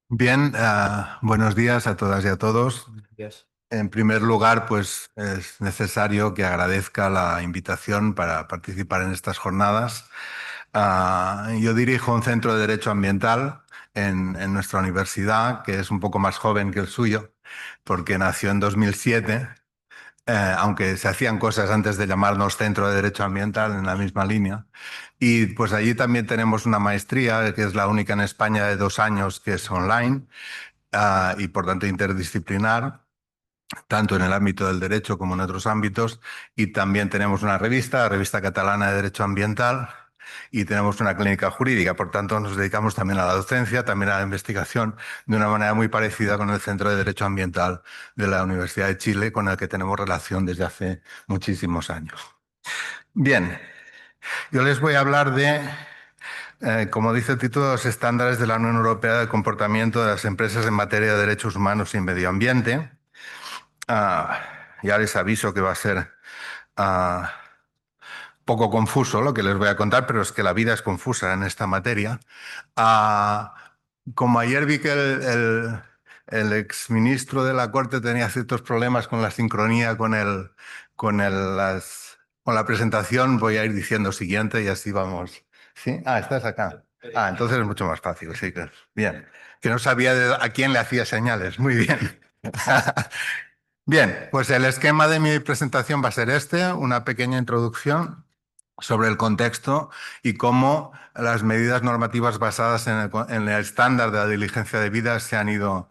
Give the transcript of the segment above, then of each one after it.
Bien, buenos días a todas y a todos. Yes. En primer lugar, pues es necesario que agradezca la invitación para participar en estas jornadas. Yo dirijo un centro de Derecho Ambiental en nuestra universidad, que es un poco más joven que el suyo, porque nació en 2007, aunque se hacían cosas antes de llamarnos Centro de Derecho Ambiental en la misma línea. Y pues allí también tenemos una maestría, que es la única en España de 2 años, que es online y por tanto interdisciplinar, tanto en el ámbito del derecho como en otros ámbitos. Y también tenemos una revista, la Revista Catalana de Derecho Ambiental, y tenemos una clínica jurídica. Por tanto, nos dedicamos también a la docencia, también a la investigación, de una manera muy parecida con el Centro de Derecho Ambiental de la Universidad de Chile, con el que tenemos relación desde hace muchísimos años. Bien, yo les voy a hablar de como dice el título, los estándares de la Unión Europea de comportamiento de las empresas en materia de derechos humanos y medio ambiente. Ah, ya les aviso que va a ser ah, poco confuso lo que les voy a contar, pero es que la vida es confusa en esta materia. Ah, Como ayer vi que el exministro de la Corte tenía ciertos problemas con la sincronía con la presentación, voy a ir diciendo siguiente y así vamos. ¿Sí? Estás acá. Entonces es mucho más fácil, sí. Bien. Que no sabía a quién le hacía señales. Muy bien. Bien, pues el esquema de mi presentación va a ser este, una pequeña introducción sobre el contexto y cómo las medidas normativas basadas en el estándar de la diligencia debida se han ido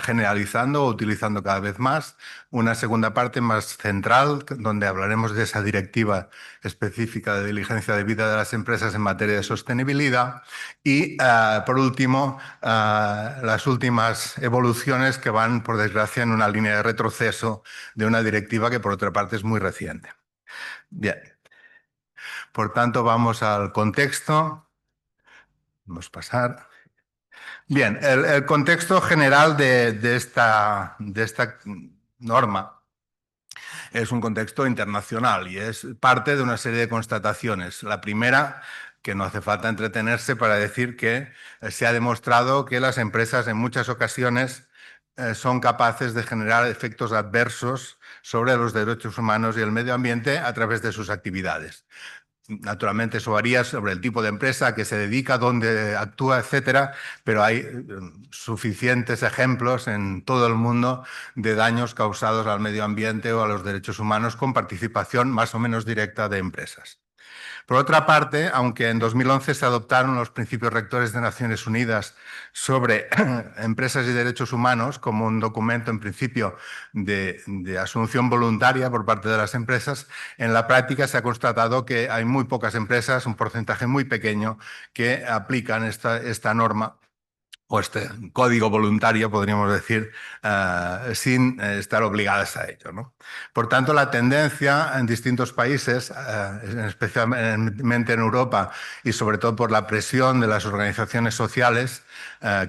generalizando o utilizando cada vez más. Una segunda parte más central, donde hablaremos de esa directiva específica de diligencia debida de las empresas en materia de sostenibilidad. Y, por último, las últimas evoluciones que van, por desgracia, en una línea de retroceso de una directiva que, por otra parte, es muy reciente. Bien. Por tanto, vamos al contexto. Vamos a pasar. Bien, el contexto general de esta norma es un contexto internacional y es parte de una serie de constataciones. La primera, que no hace falta entretenerse para decir que se ha demostrado que las empresas en muchas ocasiones son capaces de generar efectos adversos sobre los derechos humanos y el medio ambiente a través de sus actividades. Naturalmente eso varía sobre el tipo de empresa a que se dedica, dónde actúa, etcétera, pero hay suficientes ejemplos en todo el mundo de daños causados al medio ambiente o a los derechos humanos con participación más o menos directa de empresas. Por otra parte, aunque en 2011 se adoptaron los principios rectores de Naciones Unidas sobre empresas y derechos humanos como un documento en principio de asunción voluntaria por parte de las empresas, en la práctica se ha constatado que hay muy pocas empresas, un porcentaje muy pequeño, que aplican esta norma o este código voluntario, podríamos decir, sin estar obligadas a ello, ¿no? Por tanto, la tendencia en distintos países, especialmente en Europa y sobre todo por la presión de las organizaciones sociales,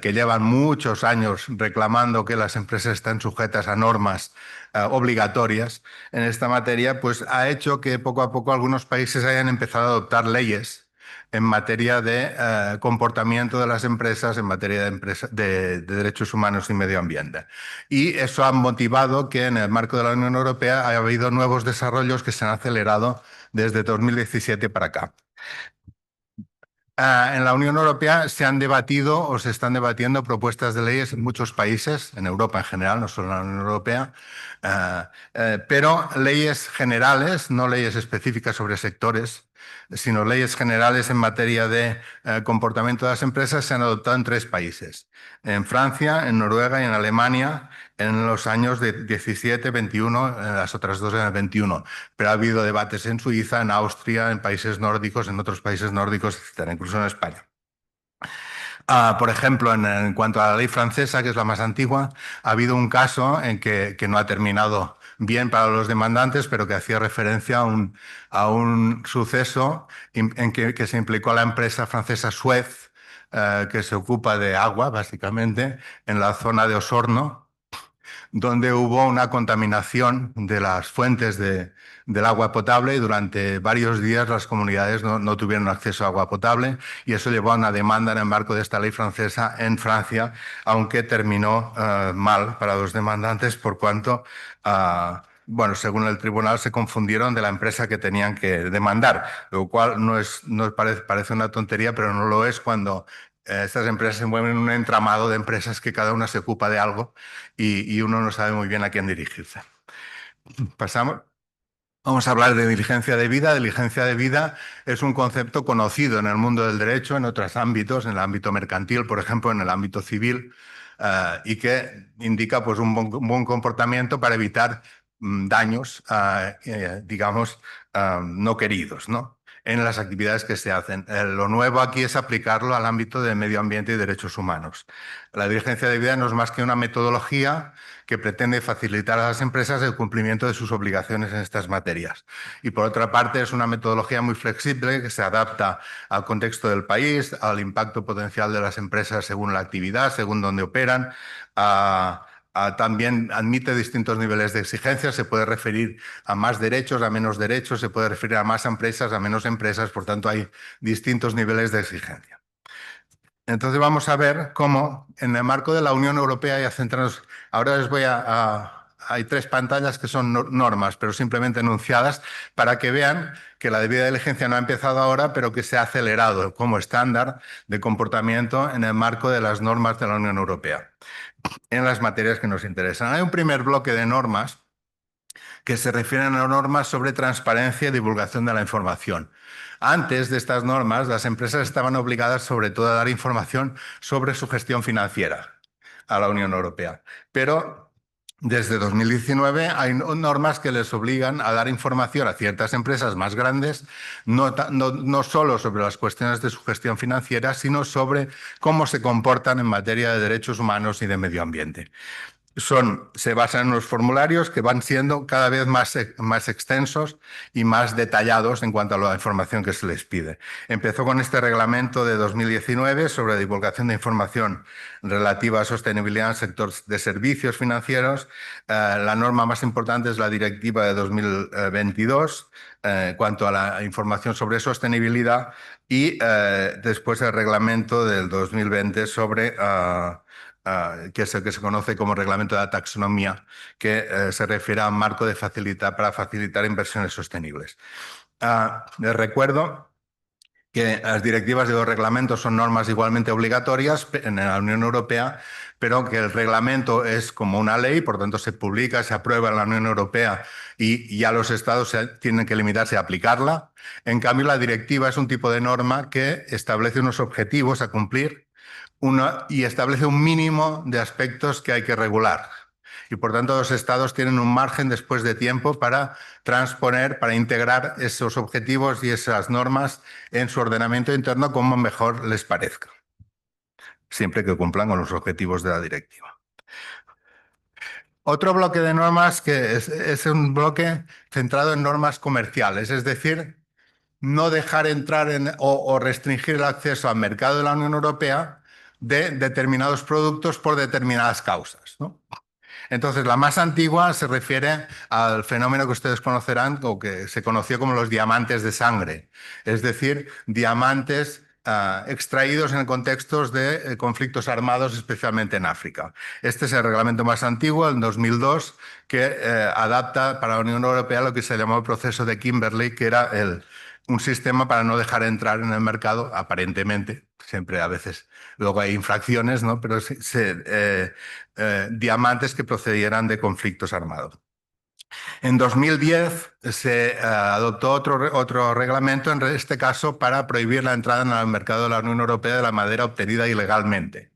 que llevan muchos años reclamando que las empresas están sujetas a normas obligatorias en esta materia, pues ha hecho que poco a poco algunos países hayan empezado a adoptar leyes en materia de comportamiento de las empresas, en materia de derechos humanos y medio ambiente. Y eso ha motivado que en el marco de la Unión Europea haya habido nuevos desarrollos que se han acelerado desde 2017 para acá. En la Unión Europea se han debatido o se están debatiendo propuestas de leyes en muchos países, en Europa en general, no solo en la Unión Europea, pero leyes generales, no leyes específicas sobre sectores, sino leyes generales en materia de comportamiento de las empresas se han adoptado en 3 países, en Francia, en Noruega y en Alemania, en los años de 17, 21, las otras dos en el 21. Pero ha habido debates en Suiza, en Austria, en países nórdicos, en otros países nórdicos, etcétera, incluso en España. Por ejemplo, en cuanto a la ley francesa, que es la más antigua, ha habido un caso en que no ha terminado bien para los demandantes, pero que hacía referencia a un suceso en que se implicó a la empresa francesa Suez, que se ocupa de agua, básicamente, en la zona de Osorno, donde hubo una contaminación de las fuentes del agua potable y durante varios días las comunidades no tuvieron acceso a agua potable y eso llevó a una demanda en el marco de esta ley francesa en Francia, aunque terminó mal para los demandantes por cuanto, bueno, según el tribunal se confundieron de la empresa que tenían que demandar, lo cual parece una tontería, pero no lo es cuando estas empresas se mueven en un entramado de empresas que cada una se ocupa de algo y uno no sabe muy bien a quién dirigirse. Pasamos. Vamos a hablar de diligencia de vida. Diligencia de vida es un concepto conocido en el mundo del derecho, en otros ámbitos, en el ámbito mercantil, por ejemplo, en el ámbito civil, y que indica pues, un buen comportamiento para evitar daños, digamos, no queridos, ¿no? En las actividades que se hacen. Lo nuevo aquí es aplicarlo al ámbito de medio ambiente y derechos humanos. La diligencia de vida no es más que una metodología que pretende facilitar a las empresas el cumplimiento de sus obligaciones en estas materias. Y por otra parte, es una metodología muy flexible que se adapta al contexto del país, al impacto potencial de las empresas según la actividad, según dónde operan. También admite distintos niveles de exigencia, se puede referir a más derechos, a menos derechos, se puede referir a más empresas, a menos empresas, por tanto hay distintos niveles de exigencia. Entonces vamos a ver cómo en el marco de la Unión Europea, ya centrarnos, ahora les voy hay tres pantallas que son normas, pero simplemente enunciadas para que vean que la debida diligencia no ha empezado ahora, pero que se ha acelerado como estándar de comportamiento en el marco de las normas de la Unión Europea, en las materias que nos interesan. Hay un primer bloque de normas que se refieren a normas sobre transparencia y divulgación de la información. Antes de estas normas, las empresas estaban obligadas sobre todo a dar información sobre su gestión financiera a la Unión Europea. Pero desde 2019 hay normas que les obligan a dar información a ciertas empresas más grandes, no solo sobre las cuestiones de su gestión financiera, sino sobre cómo se comportan en materia de derechos humanos y de medio ambiente. Se basan en unos formularios que van siendo cada vez más extensos y más detallados en cuanto a la información que se les pide. Empezó con este reglamento de 2019 sobre divulgación de información relativa a sostenibilidad en el sector de servicios financieros. La norma más importante es la directiva de 2022 en cuanto a la información sobre sostenibilidad y después el reglamento del 2020 sobre que es el que se conoce como reglamento de la taxonomía, que se refiere a un marco para facilitar inversiones sostenibles. Les recuerdo que las directivas y los reglamentos son normas igualmente obligatorias en la Unión Europea, pero que el reglamento es como una ley, por tanto se publica, se aprueba en la Unión Europea y ya los estados tienen que limitarse a aplicarla. En cambio, la directiva es un tipo de norma que establece unos objetivos a cumplir y establece un mínimo de aspectos que hay que regular. Y por tanto los estados tienen un margen después de tiempo para transponer, para integrar esos objetivos y esas normas en su ordenamiento interno como mejor les parezca, siempre que cumplan con los objetivos de la directiva. Otro bloque de normas que es un bloque centrado en normas comerciales, es decir, no dejar entrar o restringir el acceso al mercado de la Unión Europea de determinados productos por determinadas causas, ¿no? Entonces, la más antigua se refiere al fenómeno que ustedes conocerán o que se conoció como los diamantes de sangre, es decir, diamantes extraídos en contextos de conflictos armados, especialmente en África. Este es el reglamento más antiguo, el 2002, que adapta para la Unión Europea lo que se llamó el proceso de Kimberley, que era un sistema para no dejar entrar en el mercado, aparentemente, siempre a veces luego hay infracciones, ¿no? Pero diamantes que procedieran de conflictos armados. En 2010 se adoptó otro reglamento, en este caso para prohibir la entrada en el mercado de la Unión Europea de la madera obtenida ilegalmente.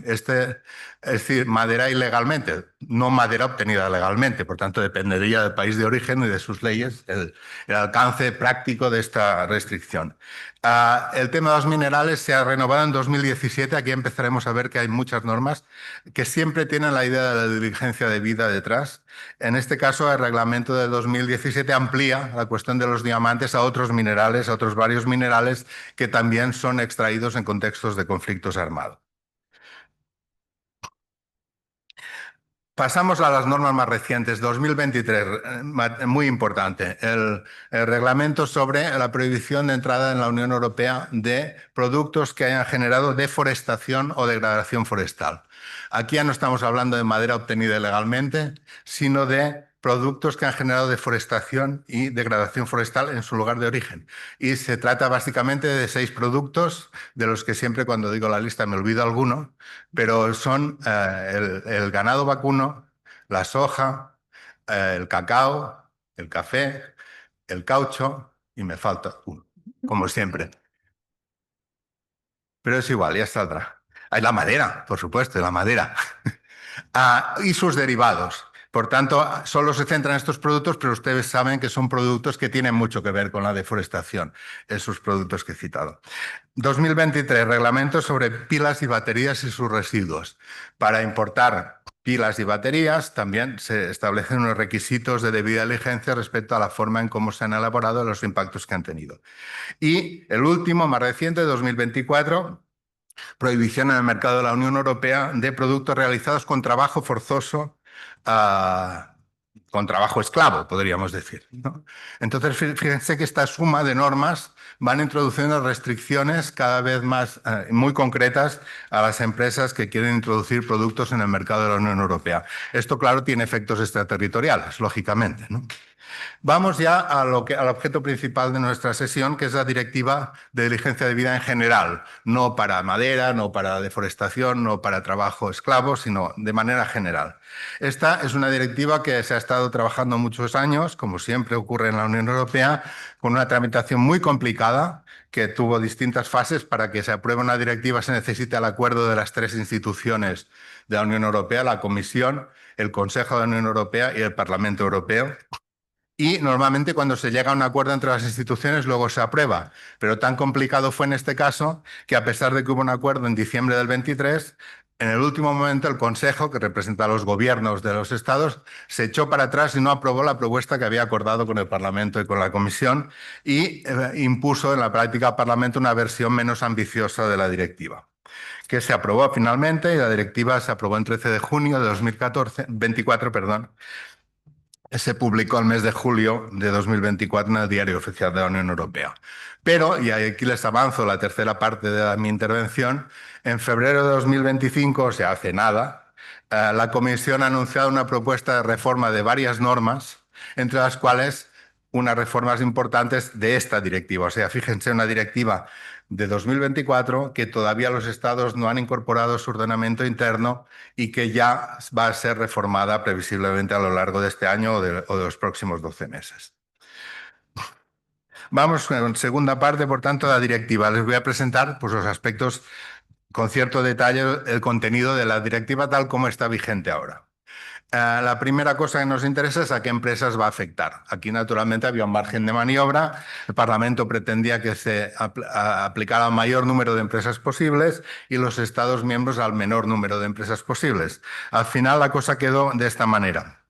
Es decir, madera ilegalmente, no madera obtenida legalmente. Por tanto, dependería del país de origen y de sus leyes el alcance práctico de esta restricción. El tema de los minerales se ha renovado en 2017. Aquí empezaremos a ver que hay muchas normas que siempre tienen la idea de la diligencia de vida detrás. En este caso, el reglamento de 2017 amplía la cuestión de los diamantes a otros minerales, a otros varios minerales que también son extraídos en contextos de conflictos armados. Pasamos a las normas más recientes, 2023, muy importante, el reglamento sobre la prohibición de entrada en la Unión Europea de productos que hayan generado deforestación o degradación forestal. Aquí ya no estamos hablando de madera obtenida ilegalmente, sino de productos que han generado deforestación y degradación forestal en su lugar de origen. Y se trata básicamente de 6 productos, de los que siempre cuando digo la lista me olvido alguno, pero son el ganado vacuno, la soja, el cacao, el café, el caucho y me falta uno, como siempre. Pero es igual, ya saldrá. Hay la madera, por supuesto, la madera. Y sus derivados. Por tanto, solo se centran en estos productos, pero ustedes saben que son productos que tienen mucho que ver con la deforestación, esos productos que he citado. 2023, reglamento sobre pilas y baterías y sus residuos. Para importar pilas y baterías también se establecen unos requisitos de debida diligencia respecto a la forma en cómo se han elaborado y los impactos que han tenido. Y el último, más reciente, 2024, prohibición en el mercado de la Unión Europea de productos realizados con trabajo forzoso, con trabajo esclavo, podríamos decir, ¿no? Entonces, fíjense que esta suma de normas van introduciendo restricciones cada vez más muy concretas a las empresas que quieren introducir productos en el mercado de la Unión Europea. Esto, claro, tiene efectos extraterritoriales, lógicamente, ¿no? Vamos ya al objeto principal de nuestra sesión, que es la Directiva de Diligencia de Vida en general, no para madera, no para deforestación, no para trabajo esclavo, sino de manera general. Esta es una directiva que se ha estado trabajando muchos años, como siempre ocurre en la Unión Europea, con una tramitación muy complicada que tuvo distintas fases. Para que se apruebe una directiva se necesita el acuerdo de las 3 instituciones de la Unión Europea, la Comisión, el Consejo de la Unión Europea y el Parlamento Europeo. Y normalmente cuando se llega a un acuerdo entre las instituciones luego se aprueba. Pero tan complicado fue en este caso que, a pesar de que hubo un acuerdo en diciembre del 23, en el último momento el Consejo, que representa a los gobiernos de los estados, se echó para atrás y no aprobó la propuesta que había acordado con el Parlamento y con la Comisión y impuso en la práctica al Parlamento una versión menos ambiciosa de la directiva, que se aprobó finalmente, y la directiva se aprobó el 13 de junio de 2024, perdón. Se publicó el mes de julio de 2024 en el Diario Oficial de la Unión Europea. Pero, y aquí les avanzo la tercera parte de mi intervención, en febrero de 2025, o sea, hace nada, la Comisión ha anunciado una propuesta de reforma de varias normas, entre las cuales unas reformas importantes de esta directiva. O sea, fíjense, una directiva de 2024 que todavía los estados no han incorporado a su ordenamiento interno y que ya va a ser reformada previsiblemente a lo largo de este año o de los próximos 12 meses. Vamos con segunda parte, por tanto, de la directiva. Les voy a presentar pues, los aspectos con cierto detalle, el contenido de la directiva tal como está vigente ahora. La primera cosa que nos interesa es a qué empresas va a afectar. Aquí, naturalmente, había un margen de maniobra. El Parlamento pretendía que se aplicara al mayor número de empresas posibles y los Estados miembros al menor número de empresas posibles. Al final, la cosa quedó de esta manera.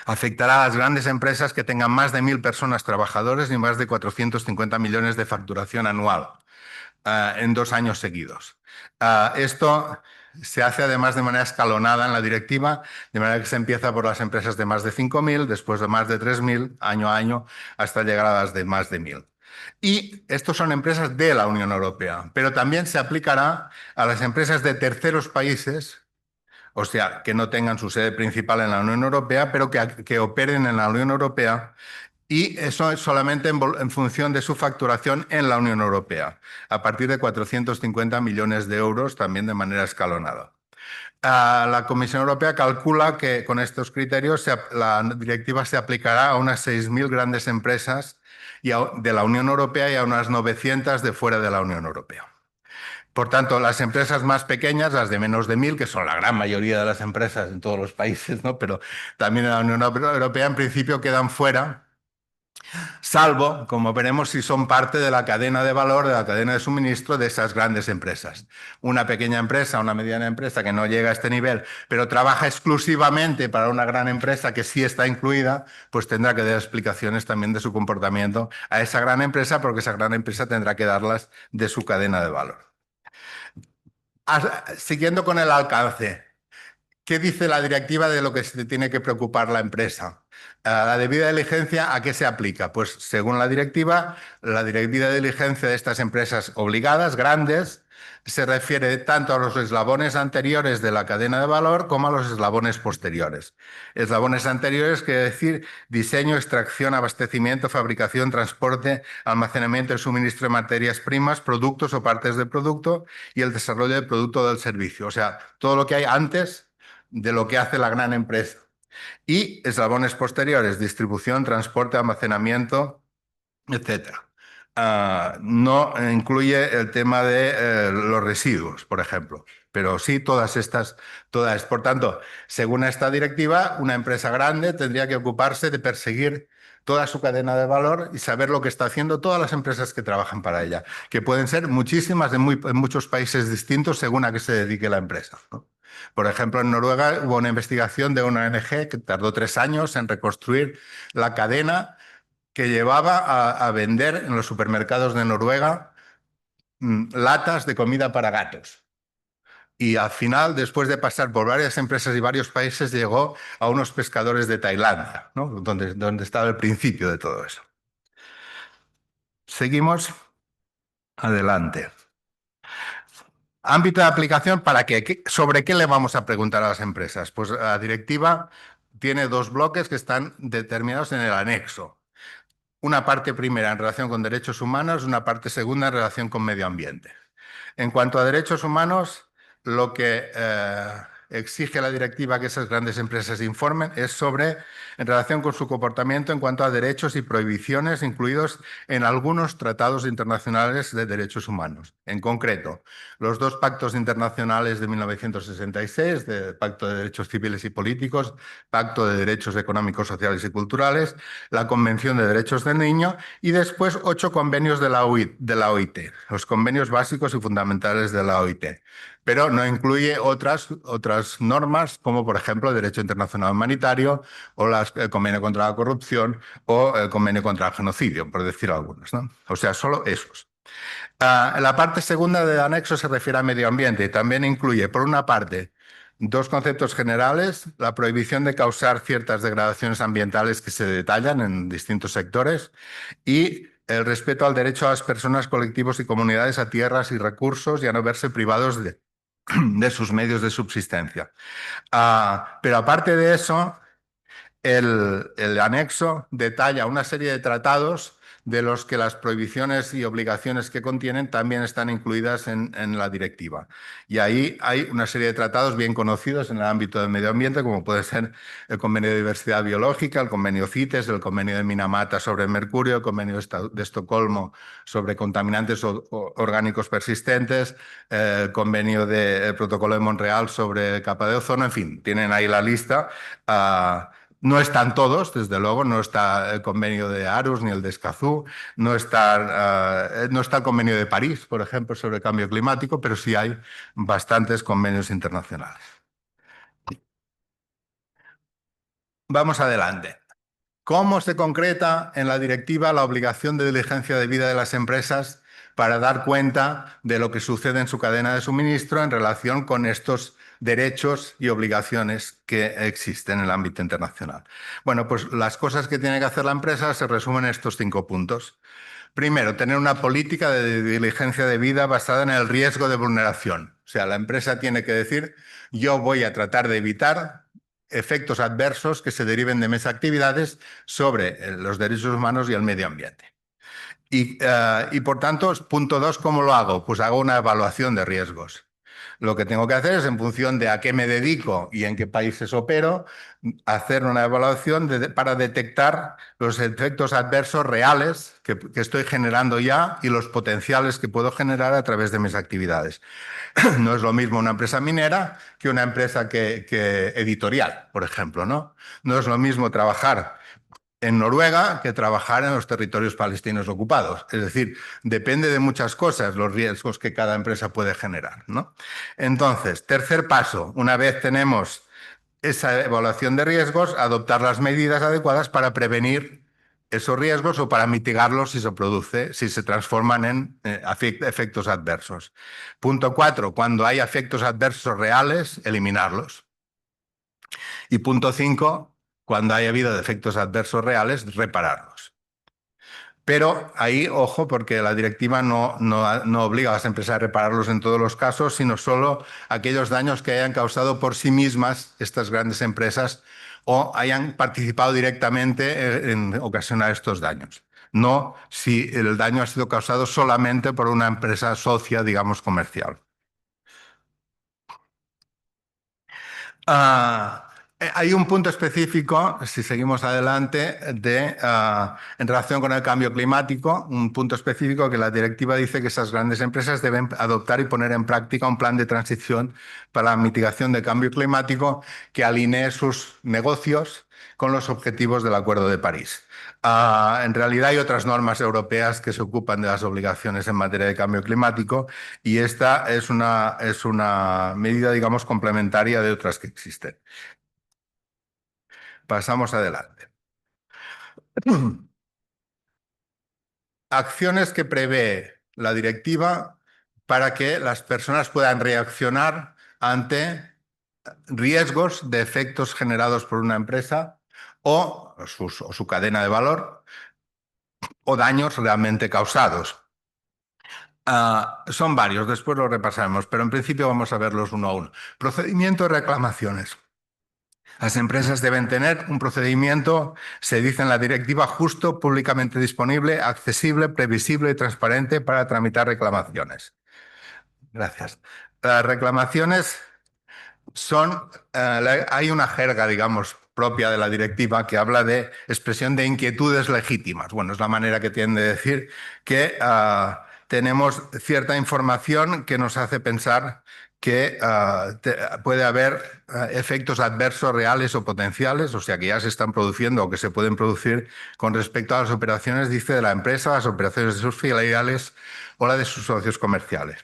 Afectará a las grandes empresas que tengan más de 1.000 personas trabajadores y más de 450 millones de facturación anual en 2 años seguidos. Esto se hace además de manera escalonada en la directiva, de manera que se empieza por las empresas de más de 5.000, después de más de 3.000, año a año, hasta llegar a las de más de 1.000. Y estos son empresas de la Unión Europea, pero también se aplicará a las empresas de terceros países, o sea, que no tengan su sede principal en la Unión Europea, pero que operen en la Unión Europea, y eso es solamente en función de su facturación en la Unión Europea, a partir de 450 millones de euros, también de manera escalonada. La Comisión Europea calcula que con estos criterios la directiva se aplicará a unas 6.000 grandes empresas de la Unión Europea y a unas 900 de fuera de la Unión Europea. Por tanto, las empresas más pequeñas, las de menos de 1.000, que son la gran mayoría de las empresas en todos los países, ¿no? Pero también en la Unión Europea, en principio quedan fuera, salvo, como veremos, si son parte de la cadena de valor, de la cadena de suministro de esas grandes empresas. Una pequeña empresa, una mediana empresa que no llega a este nivel, pero trabaja exclusivamente para una gran empresa que sí está incluida, pues tendrá que dar explicaciones también de su comportamiento a esa gran empresa, porque esa gran empresa tendrá que darlas de su cadena de valor. Siguiendo con el alcance. ¿Qué dice la directiva de lo que se tiene que preocupar la empresa? La debida diligencia, ¿a qué se aplica? Pues según la debida diligencia de estas empresas obligadas, grandes, se refiere tanto a los eslabones anteriores de la cadena de valor como a los eslabones posteriores. Eslabones anteriores quiere decir diseño, extracción, abastecimiento, fabricación, transporte, almacenamiento y suministro de materias primas, productos o partes de producto y el desarrollo del producto o del servicio. O sea, todo lo que hay antes de lo que hace la gran empresa. Y eslabones posteriores, distribución, transporte, almacenamiento, etcétera. No incluye el tema de los residuos, por ejemplo, pero sí todas. Por tanto, según esta directiva, una empresa grande tendría que ocuparse de perseguir toda su cadena de valor y saber lo que está haciendo todas las empresas que trabajan para ella, que pueden ser muchísimas en muchos países distintos según a qué se dedique la empresa, ¿no? Por ejemplo, en Noruega hubo una investigación de una ONG que tardó 3 años en reconstruir la cadena que llevaba a vender en los supermercados de Noruega latas de comida para gatos. Y al final, después de pasar por varias empresas y varios países, llegó a unos pescadores de Tailandia, ¿no? Donde estaba el principio de todo eso. Seguimos adelante. Ámbito de aplicación, ¿para qué? ¿Sobre qué le vamos a preguntar a las empresas? Pues la directiva tiene 2 bloques que están determinados en el anexo. Una parte primera en relación con derechos humanos, una parte segunda en relación con medio ambiente. En cuanto a derechos humanos, lo que exige la directiva que esas grandes empresas informen es en relación con su comportamiento en cuanto a derechos y prohibiciones incluidos en algunos tratados internacionales de derechos humanos. En concreto, los 2 pactos internacionales de 1966, el Pacto de Derechos Civiles y Políticos, Pacto de Derechos Económicos, Sociales y Culturales, la Convención de Derechos del Niño y después 8 convenios de la OIT, los convenios básicos y fundamentales de la OIT. Pero no incluye otras normas como, por ejemplo, el Derecho Internacional Humanitario o el Convenio contra la Corrupción o el Convenio contra el Genocidio, por decir algunos, ¿no? O sea, solo esos. La parte segunda del anexo se refiere a medio ambiente y también incluye, por una parte, 2 conceptos generales: la prohibición de causar ciertas degradaciones ambientales que se detallan en distintos sectores y el respeto al derecho a las personas, colectivos y comunidades a tierras y recursos y a no verse privados de sus medios de subsistencia. Pero aparte de eso, el anexo detalla una serie de tratados de los que las prohibiciones y obligaciones que contienen también están incluidas en la directiva. Y ahí hay una serie de tratados bien conocidos en el ámbito del medio ambiente, como puede ser el Convenio de Diversidad Biológica, el Convenio CITES, el Convenio de Minamata sobre el mercurio, el Convenio de Estocolmo sobre contaminantes orgánicos persistentes, el Convenio el Protocolo de Montreal sobre capa de ozono, en fin, tienen ahí la lista. No están todos, desde luego, no está el convenio de Aarhus ni el de Escazú, no está el convenio de París, por ejemplo, sobre el cambio climático, pero sí hay bastantes convenios internacionales. Vamos adelante. ¿Cómo se concreta en la directiva la obligación de diligencia debida de las empresas para dar cuenta de lo que sucede en su cadena de suministro en relación con estos derechos y obligaciones que existen en el ámbito internacional? Bueno, pues las cosas que tiene que hacer la empresa se resumen en estos 5 puntos. Primero, tener una política de diligencia debida basada en el riesgo de vulneración. O sea, la empresa tiene que decir: yo voy a tratar de evitar efectos adversos que se deriven de mis actividades sobre los derechos humanos y el medio ambiente. Y por tanto, punto 2, ¿cómo lo hago? Pues hago una evaluación de riesgos. Lo que tengo que hacer es, en función de a qué me dedico y en qué países opero, hacer una evaluación para detectar los efectos adversos reales que estoy generando ya y los potenciales que puedo generar a través de mis actividades. No es lo mismo una empresa minera que una empresa que editorial, por ejemplo, ¿no? No es lo mismo trabajar en Noruega que trabajar en los territorios palestinos ocupados. Es decir, depende de muchas cosas los riesgos que cada empresa puede generar, ¿no? Entonces, tercer paso: una vez tenemos esa evaluación de riesgos, adoptar las medidas adecuadas para prevenir esos riesgos o para mitigarlos si se produce, si se transforman en efectos adversos. Punto 4, cuando hay efectos adversos reales, eliminarlos. Y punto 5, cuando haya habido efectos adversos reales, repararlos. Pero ahí, ojo, porque la directiva no obliga a las empresas a repararlos en todos los casos, sino solo aquellos daños que hayan causado por sí mismas estas grandes empresas o hayan participado directamente en ocasionar estos daños. No si el daño ha sido causado solamente por una empresa socia, digamos, comercial. Hay un punto específico, si seguimos adelante, en relación con el cambio climático, un punto específico que la directiva dice que esas grandes empresas deben adoptar y poner en práctica un plan de transición para la mitigación del cambio climático que alinee sus negocios con los objetivos del Acuerdo de París. En realidad hay otras normas europeas que se ocupan de las obligaciones en materia de cambio climático y esta es una medida, digamos, complementaria de otras que existen. Pasamos adelante. Acciones que prevé la directiva para que las personas puedan reaccionar ante riesgos de efectos generados por una empresa o su cadena de valor o daños realmente causados. Son varios, después los repasaremos, pero en principio vamos a verlos uno a uno. Procedimiento de reclamaciones. Las empresas deben tener un procedimiento, se dice en la directiva, justo, públicamente disponible, accesible, previsible y transparente para tramitar reclamaciones. Gracias. Las reclamaciones hay una jerga, digamos, propia de la directiva que habla de expresión de inquietudes legítimas. Bueno, es la manera que tienen de decir que tenemos cierta información que nos hace pensar que puede haber efectos adversos reales o potenciales, o sea, que ya se están produciendo o que se pueden producir con respecto a las operaciones, dice, de la empresa, las operaciones de sus filiales o la de sus socios comerciales.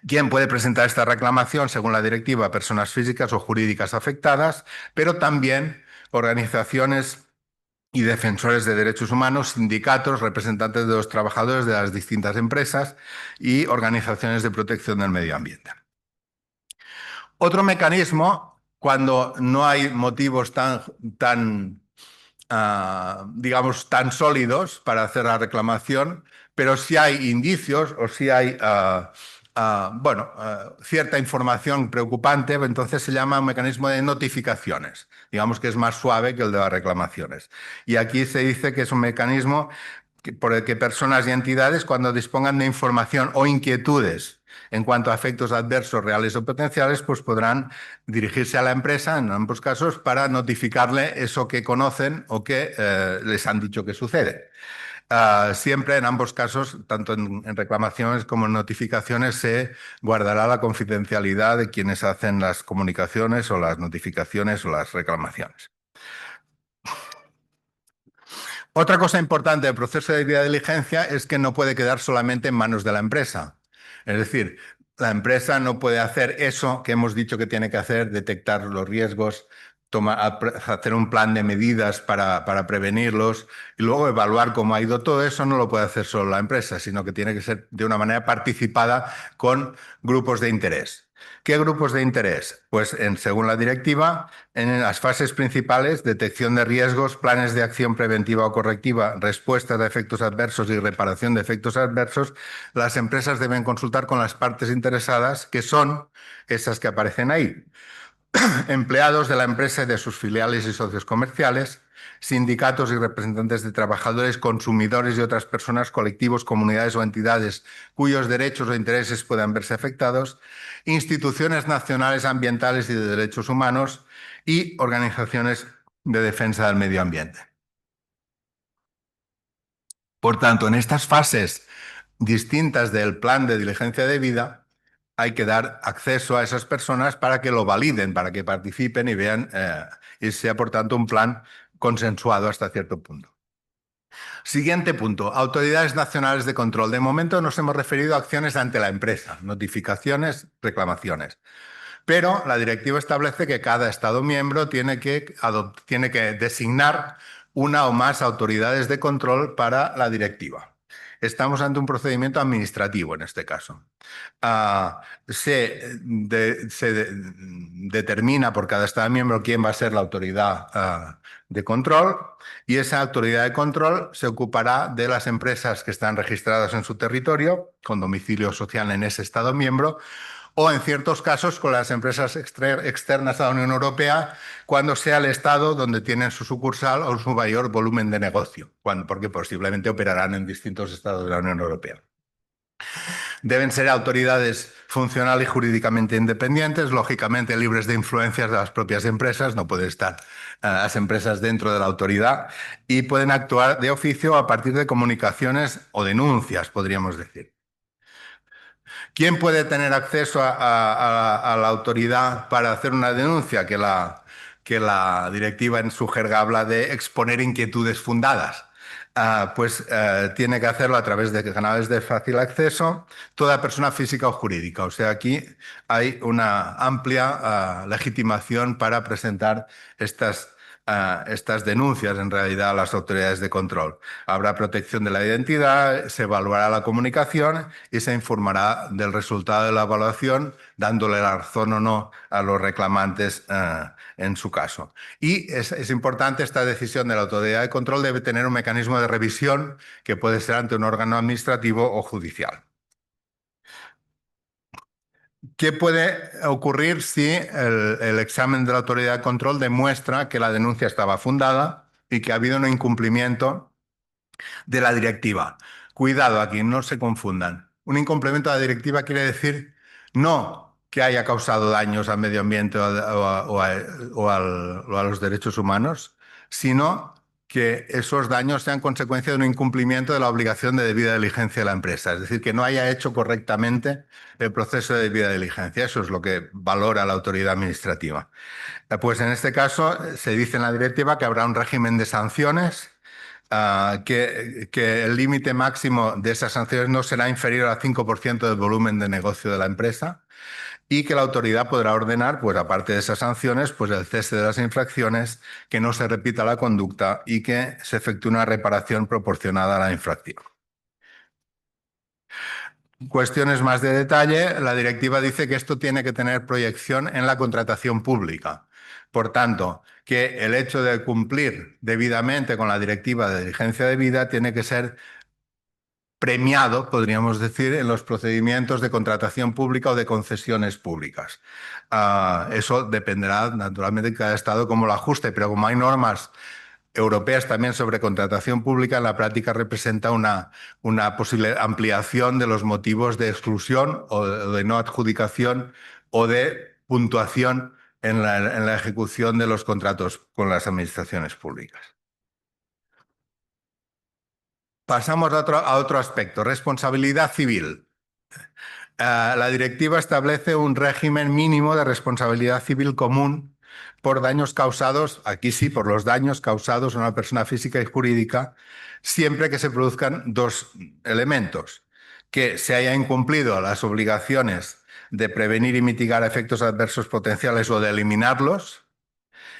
¿Quién puede presentar esta reclamación? Según la directiva, personas físicas o jurídicas afectadas, pero también organizaciones y defensores de derechos humanos, sindicatos, representantes de los trabajadores de las distintas empresas y organizaciones de protección del medio ambiente. Otro mecanismo, cuando no hay motivos digamos, tan sólidos para hacer la reclamación, pero si hay indicios o si hay cierta información preocupante, entonces se llama un mecanismo de notificaciones. Digamos que es más suave que el de las reclamaciones. Y aquí se dice que es un mecanismo por el que personas y entidades, cuando dispongan de información o inquietudes en cuanto a efectos adversos reales o potenciales, pues podrán dirigirse a la empresa, en ambos casos, para notificarle eso que conocen o que les han dicho que sucede. Siempre en ambos casos, tanto en reclamaciones como en notificaciones, se guardará la confidencialidad de quienes hacen las comunicaciones o las notificaciones o las reclamaciones. Otra cosa importante del proceso de debida diligencia es que no puede quedar solamente en manos de la empresa. Es decir, la empresa no puede hacer eso que hemos dicho que tiene que hacer, detectar los riesgos, hacer un plan de medidas para prevenirlos y luego evaluar cómo ha ido todo eso. No lo puede hacer solo la empresa, sino que tiene que ser de una manera participada con grupos de interés. ¿Qué grupos de interés? Pues según la directiva, en las fases principales, detección de riesgos, planes de acción preventiva o correctiva, respuestas a efectos adversos y reparación de efectos adversos, las empresas deben consultar con las partes interesadas, que son esas que aparecen ahí. Empleados de la empresa y de sus filiales y socios comerciales, sindicatos y representantes de trabajadores, consumidores y otras personas, colectivos, comunidades o entidades cuyos derechos o intereses puedan verse afectados, instituciones nacionales ambientales y de derechos humanos y organizaciones de defensa del medio ambiente. Por tanto, en estas fases distintas del plan de diligencia debida, hay que dar acceso a esas personas para que lo validen, para que participen y vean, y sea por tanto un plan consensuado hasta cierto punto. Siguiente punto, autoridades nacionales de control. De momento nos hemos referido a acciones ante la empresa, notificaciones, reclamaciones. Pero la directiva establece que cada Estado miembro tiene que designar una o más autoridades de control para la directiva. Estamos ante un procedimiento administrativo en este caso. Determina por cada Estado miembro quién va a ser la autoridad de control, y esa autoridad de control se ocupará de las empresas que están registradas en su territorio, con domicilio social en ese Estado miembro, o en ciertos casos con las empresas externas a la Unión Europea, cuando sea el Estado donde tienen su sucursal o su mayor volumen de negocio, porque posiblemente operarán en distintos Estados de la Unión Europea. Deben ser autoridades funcional y jurídicamente independientes, lógicamente libres de influencias de las propias empresas, no pueden estar las empresas dentro de la autoridad, y pueden actuar de oficio a partir de comunicaciones o denuncias, podríamos decir. ¿Quién puede tener acceso a la autoridad para hacer una denuncia? Que la directiva en su jerga habla de exponer inquietudes fundadas. Tiene que hacerlo a través de canales de fácil acceso, toda persona física o jurídica. O sea, aquí hay una amplia legitimación para presentar estas denuncias en realidad a las autoridades de control. Habrá protección de la identidad, se evaluará la comunicación y se informará del resultado de la evaluación, dándole la razón o no a los reclamantes en su caso. Y es importante, esta decisión de la autoridad de control debe tener un mecanismo de revisión que puede ser ante un órgano administrativo o judicial. ¿Qué puede ocurrir si el examen de la autoridad de control demuestra que la denuncia estaba fundada y que ha habido un incumplimiento de la directiva? Cuidado aquí, no se confundan. Un incumplimiento de la directiva quiere decir no que haya causado daños al medio ambiente o a los derechos humanos, sino que esos daños sean consecuencia de un incumplimiento de la obligación de debida diligencia de la empresa. Es decir, que no haya hecho correctamente el proceso de debida diligencia. Eso es lo que valora la autoridad administrativa. Pues en este caso se dice en la directiva que habrá un régimen de sanciones, que el límite máximo de esas sanciones no será inferior al 5% del volumen de negocio de la empresa, y que la autoridad podrá ordenar, pues aparte de esas sanciones, pues el cese de las infracciones, que no se repita la conducta y que se efectúe una reparación proporcionada a la infracción. Cuestiones más de detalle, la directiva dice que esto tiene que tener proyección en la contratación pública. Por tanto, que el hecho de cumplir debidamente con la directiva de diligencia debida tiene que ser premiado, podríamos decir, en los procedimientos de contratación pública o de concesiones públicas. Eso dependerá naturalmente de cada Estado cómo lo ajuste, pero como hay normas europeas también sobre contratación pública, en la práctica representa una posible ampliación de los motivos de exclusión o de no adjudicación o de puntuación en la ejecución de los contratos con las administraciones públicas. Pasamos a otro aspecto, responsabilidad civil. La directiva establece un régimen mínimo de responsabilidad civil común por daños causados, aquí sí, por los daños causados a una persona física y jurídica, siempre que se produzcan dos elementos: que se hayan incumplido las obligaciones de prevenir y mitigar efectos adversos potenciales o de eliminarlos,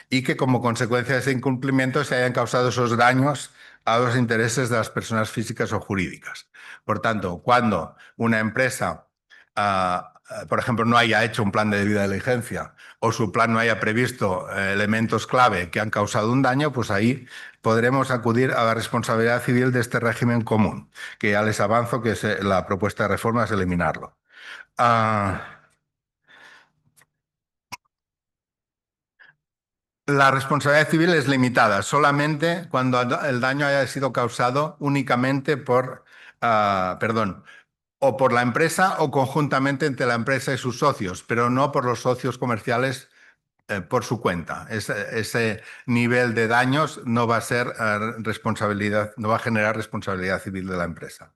y que como consecuencia de ese incumplimiento se hayan causado esos daños a los intereses de las personas físicas o jurídicas. Por tanto, cuando una empresa, por ejemplo, no haya hecho un plan de debida diligencia o su plan no haya previsto elementos clave que han causado un daño, pues ahí podremos acudir a la responsabilidad civil de este régimen común, que ya les avanzo que la propuesta de reforma es eliminarlo. La responsabilidad civil es limitada solamente cuando el daño haya sido causado únicamente o por la empresa o conjuntamente entre la empresa y sus socios, pero no por los socios comerciales por su cuenta. Ese nivel de daños no va a ser responsabilidad, no va a generar responsabilidad civil de la empresa.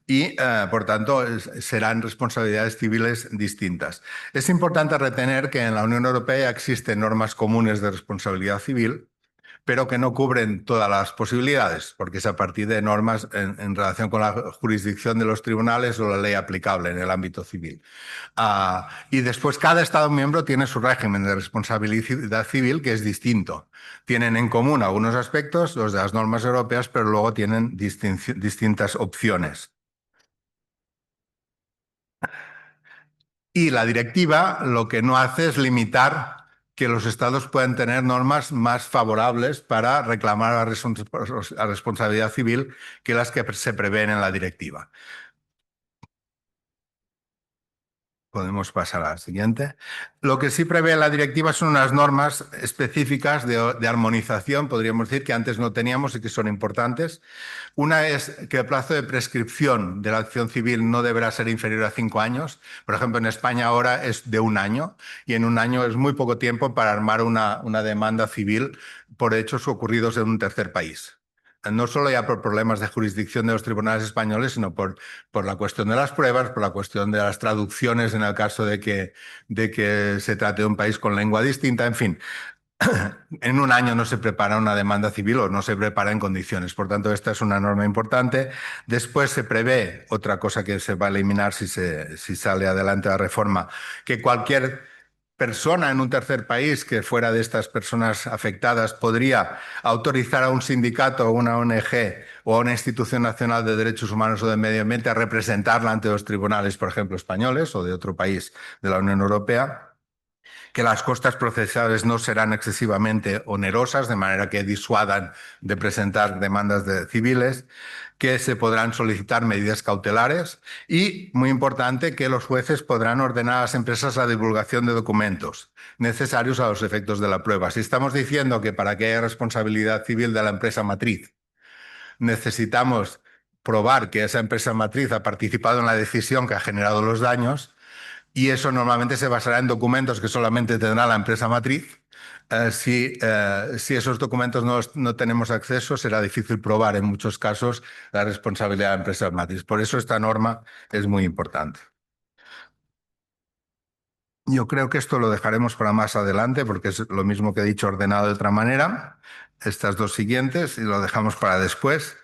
Y, por tanto, serán responsabilidades civiles distintas. Es importante retener que en la Unión Europea existen normas comunes de responsabilidad civil, pero que no cubren todas las posibilidades, porque es a partir de normas en relación con la jurisdicción de los tribunales o la ley aplicable en el ámbito civil. Y después cada Estado miembro tiene su régimen de responsabilidad civil que es distinto. Tienen en común algunos aspectos, los de las normas europeas, pero luego tienen distintas opciones. Y la directiva lo que no hace es limitar que los estados puedan tener normas más favorables para reclamar la responsabilidad civil que las que se prevén en la directiva. Podemos pasar a la siguiente. Lo que sí prevé la directiva son unas normas específicas de armonización, podríamos decir, que antes no teníamos y que son importantes. Una es que el plazo de prescripción de la acción civil no deberá ser inferior a 5 años. Por ejemplo, en España ahora es de 1 año y en 1 año es muy poco tiempo para armar una demanda civil por hechos ocurridos en un tercer país. No solo ya por problemas de jurisdicción de los tribunales españoles, sino por la cuestión de las pruebas, por la cuestión de las traducciones en el caso de que se trate de un país con lengua distinta, en fin. En 1 año no se prepara una demanda civil o no se prepara en condiciones. Por tanto, esta es una norma importante. Después se prevé, otra cosa que se va a eliminar si sale adelante la reforma, que cualquier persona en un tercer país que fuera de estas personas afectadas podría autorizar a un sindicato o una ONG o a una institución nacional de derechos humanos o de medio ambiente a representarla ante los tribunales, por ejemplo, españoles o de otro país de la Unión Europea, que las costas procesales no serán excesivamente onerosas, de manera que disuadan de presentar demandas civiles, que se podrán solicitar medidas cautelares y, muy importante, que los jueces podrán ordenar a las empresas la divulgación de documentos necesarios a los efectos de la prueba. Si estamos diciendo que para que haya responsabilidad civil de la empresa matriz necesitamos probar que esa empresa matriz ha participado en la decisión que ha generado los daños, y eso normalmente se basará en documentos que solamente tendrá la empresa matriz. Si esos documentos no tenemos acceso, será difícil probar en muchos casos la responsabilidad de la empresa matriz. Por eso esta norma es muy importante. Yo creo que esto lo dejaremos para más adelante porque es lo mismo que he dicho ordenado de otra manera. Estas dos siguientes y lo dejamos para después.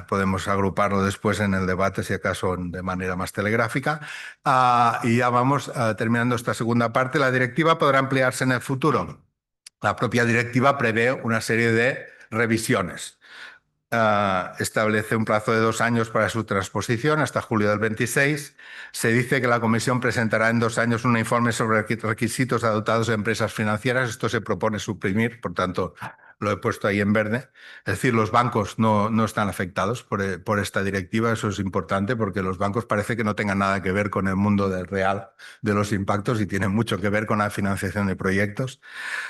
Podemos agruparlo después en el debate, si acaso de manera más telegráfica. Y ya vamos terminando esta segunda parte. La directiva podrá ampliarse en el futuro. La propia directiva prevé una serie de revisiones. Establece un plazo de 2 años para su transposición hasta julio del 26. Se dice que la Comisión presentará en 2 años un informe sobre requisitos adoptados de empresas financieras. Esto se propone suprimir, por tanto, lo he puesto ahí en verde. Es decir, los bancos no están afectados por esta directiva. Eso es importante porque los bancos parece que no tengan nada que ver con el mundo del real de los impactos y tienen mucho que ver con la financiación de proyectos.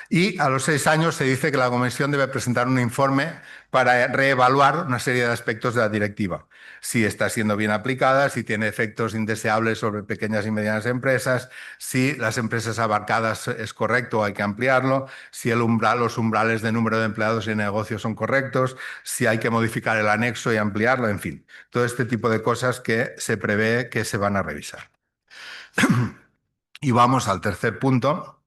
Y a los 6 años se dice que la Comisión debe presentar un informe para reevaluar una serie de aspectos de la directiva. Si está siendo bien aplicada, si tiene efectos indeseables sobre pequeñas y medianas empresas, si las empresas abarcadas es correcto o hay que ampliarlo, si los umbrales de número de empleados y negocios son correctos, si hay que modificar el anexo y ampliarlo, en fin. Todo este tipo de cosas que se prevé que se van a revisar. Y vamos al tercer punto.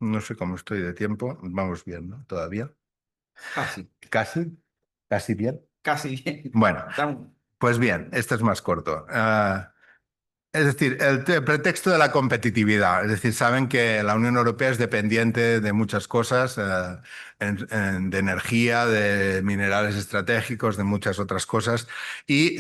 No sé cómo estoy de tiempo. Vamos bien, ¿no? Todavía. Casi, Casi. Casi bien. casi bien. Bueno, Estamos- pues bien, este es más corto. Es decir, el pretexto de la competitividad. Es decir, saben que la Unión Europea es dependiente de muchas cosas, de energía, de minerales estratégicos, de muchas otras cosas. Y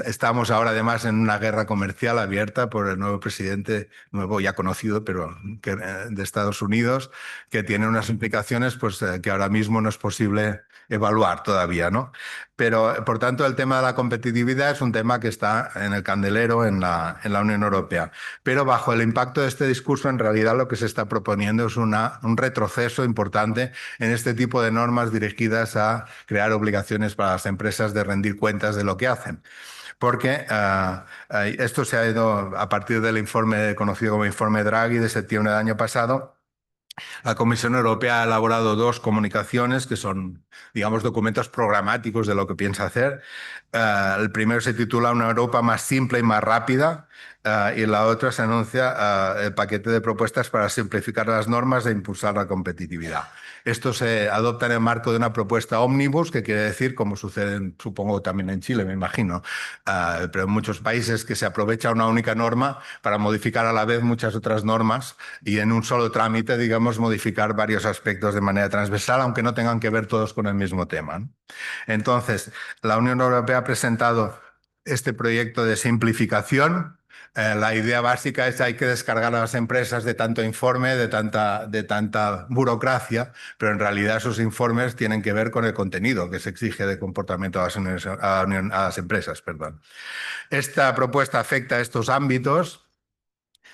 estamos ahora además en una guerra comercial abierta por el nuevo presidente, nuevo ya conocido, pero de Estados Unidos, que tiene unas implicaciones pues, que ahora mismo no es posible evaluar todavía, ¿no? Pero, por tanto, el tema de la competitividad es un tema que está en el candelero en la Unión Europea. Pero bajo el impacto de este discurso, en realidad lo que se está proponiendo es un retroceso importante en este tipo de normas dirigidas a crear obligaciones para las empresas de rendir cuentas de lo que hacen. Porque esto se ha ido a partir del informe conocido como informe Draghi de septiembre del año pasado. La Comisión Europea ha elaborado dos comunicaciones que son, digamos, documentos programáticos de lo que piensa hacer. El primero se titula Una Europa más simple y más rápida, y la otra se anuncia el paquete de propuestas para simplificar las normas e impulsar la competitividad. Esto se adopta en el marco de una propuesta ómnibus, que quiere decir, como sucede, supongo, también en Chile, me imagino, pero en muchos países, que se aprovecha una única norma para modificar a la vez muchas otras normas y en un solo trámite, digamos, modificar varios aspectos de manera transversal, aunque no tengan que ver todos con el mismo tema, ¿no? Entonces, la Unión Europea ha presentado este proyecto de simplificación. La idea básica es que hay que descargar a las empresas de tanto informe, de tanta burocracia, pero en realidad esos informes tienen que ver con el contenido que se exige de comportamiento a las empresas. Perdón. Esta propuesta afecta a estos ámbitos,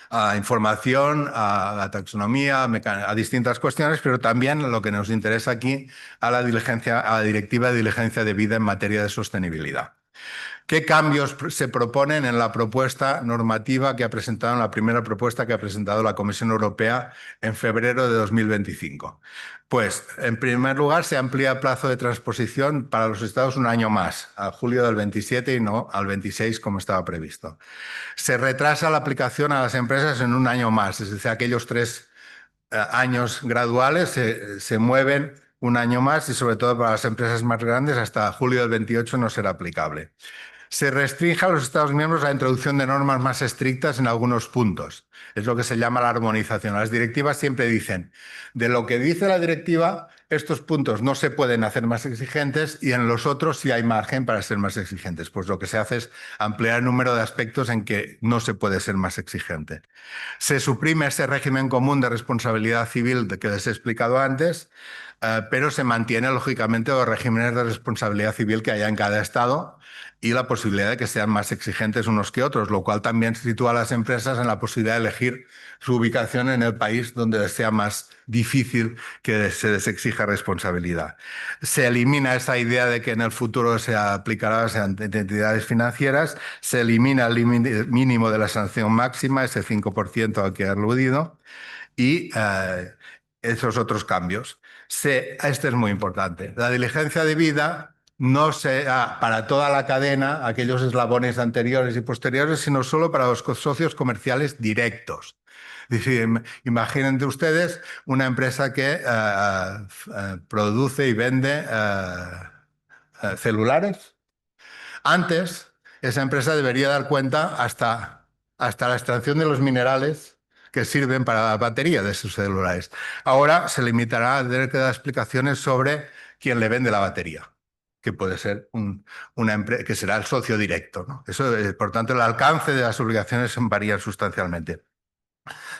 a información, a la taxonomía, a distintas cuestiones, pero también lo que nos interesa aquí, a la Directiva de Diligencia de Vida en materia de sostenibilidad. ¿Qué cambios se proponen en la propuesta normativa que ha presentado, en la primera propuesta que ha presentado la Comisión Europea en febrero de 2025? Pues, en primer lugar, se amplía el plazo de transposición para los Estados un año más, a julio del 27 y no al 26 como estaba previsto. Se retrasa la aplicación a las empresas en un año más, es decir, aquellos 3 años graduales se mueven un año más y sobre todo para las empresas más grandes hasta julio del 28 no será aplicable. Se restringe a los Estados miembros la introducción de normas más estrictas en algunos puntos. Es lo que se llama la armonización. Las directivas siempre dicen, de lo que dice la directiva, estos puntos no se pueden hacer más exigentes y en los otros sí hay margen para ser más exigentes. Pues lo que se hace es ampliar el número de aspectos en que no se puede ser más exigente. Se suprime ese régimen común de responsabilidad civil que les he explicado antes, pero se mantiene, lógicamente, los regímenes de responsabilidad civil que haya en cada estado y la posibilidad de que sean más exigentes unos que otros, lo cual también sitúa a las empresas en la posibilidad de elegir su ubicación en el país donde les sea más difícil que se les exija responsabilidad. Se elimina esa idea de que en el futuro se aplicará a entidades financieras, se elimina el límite mínimo de la sanción máxima, ese 5% al que he aludido, y esos otros cambios. Este es muy importante. La diligencia de vida no será para toda la cadena, aquellos eslabones anteriores y posteriores, sino solo para los socios comerciales directos. Es decir, imaginen ustedes una empresa que produce y vende celulares. Antes, esa empresa debería dar cuenta hasta la extracción de los minerales que sirven para la batería de sus celulares. Ahora se limitará a tener que dar explicaciones sobre quién le vende la batería, que puede ser una empresa, que será el socio directo, ¿no? Eso, por tanto, el alcance de las obligaciones varía sustancialmente.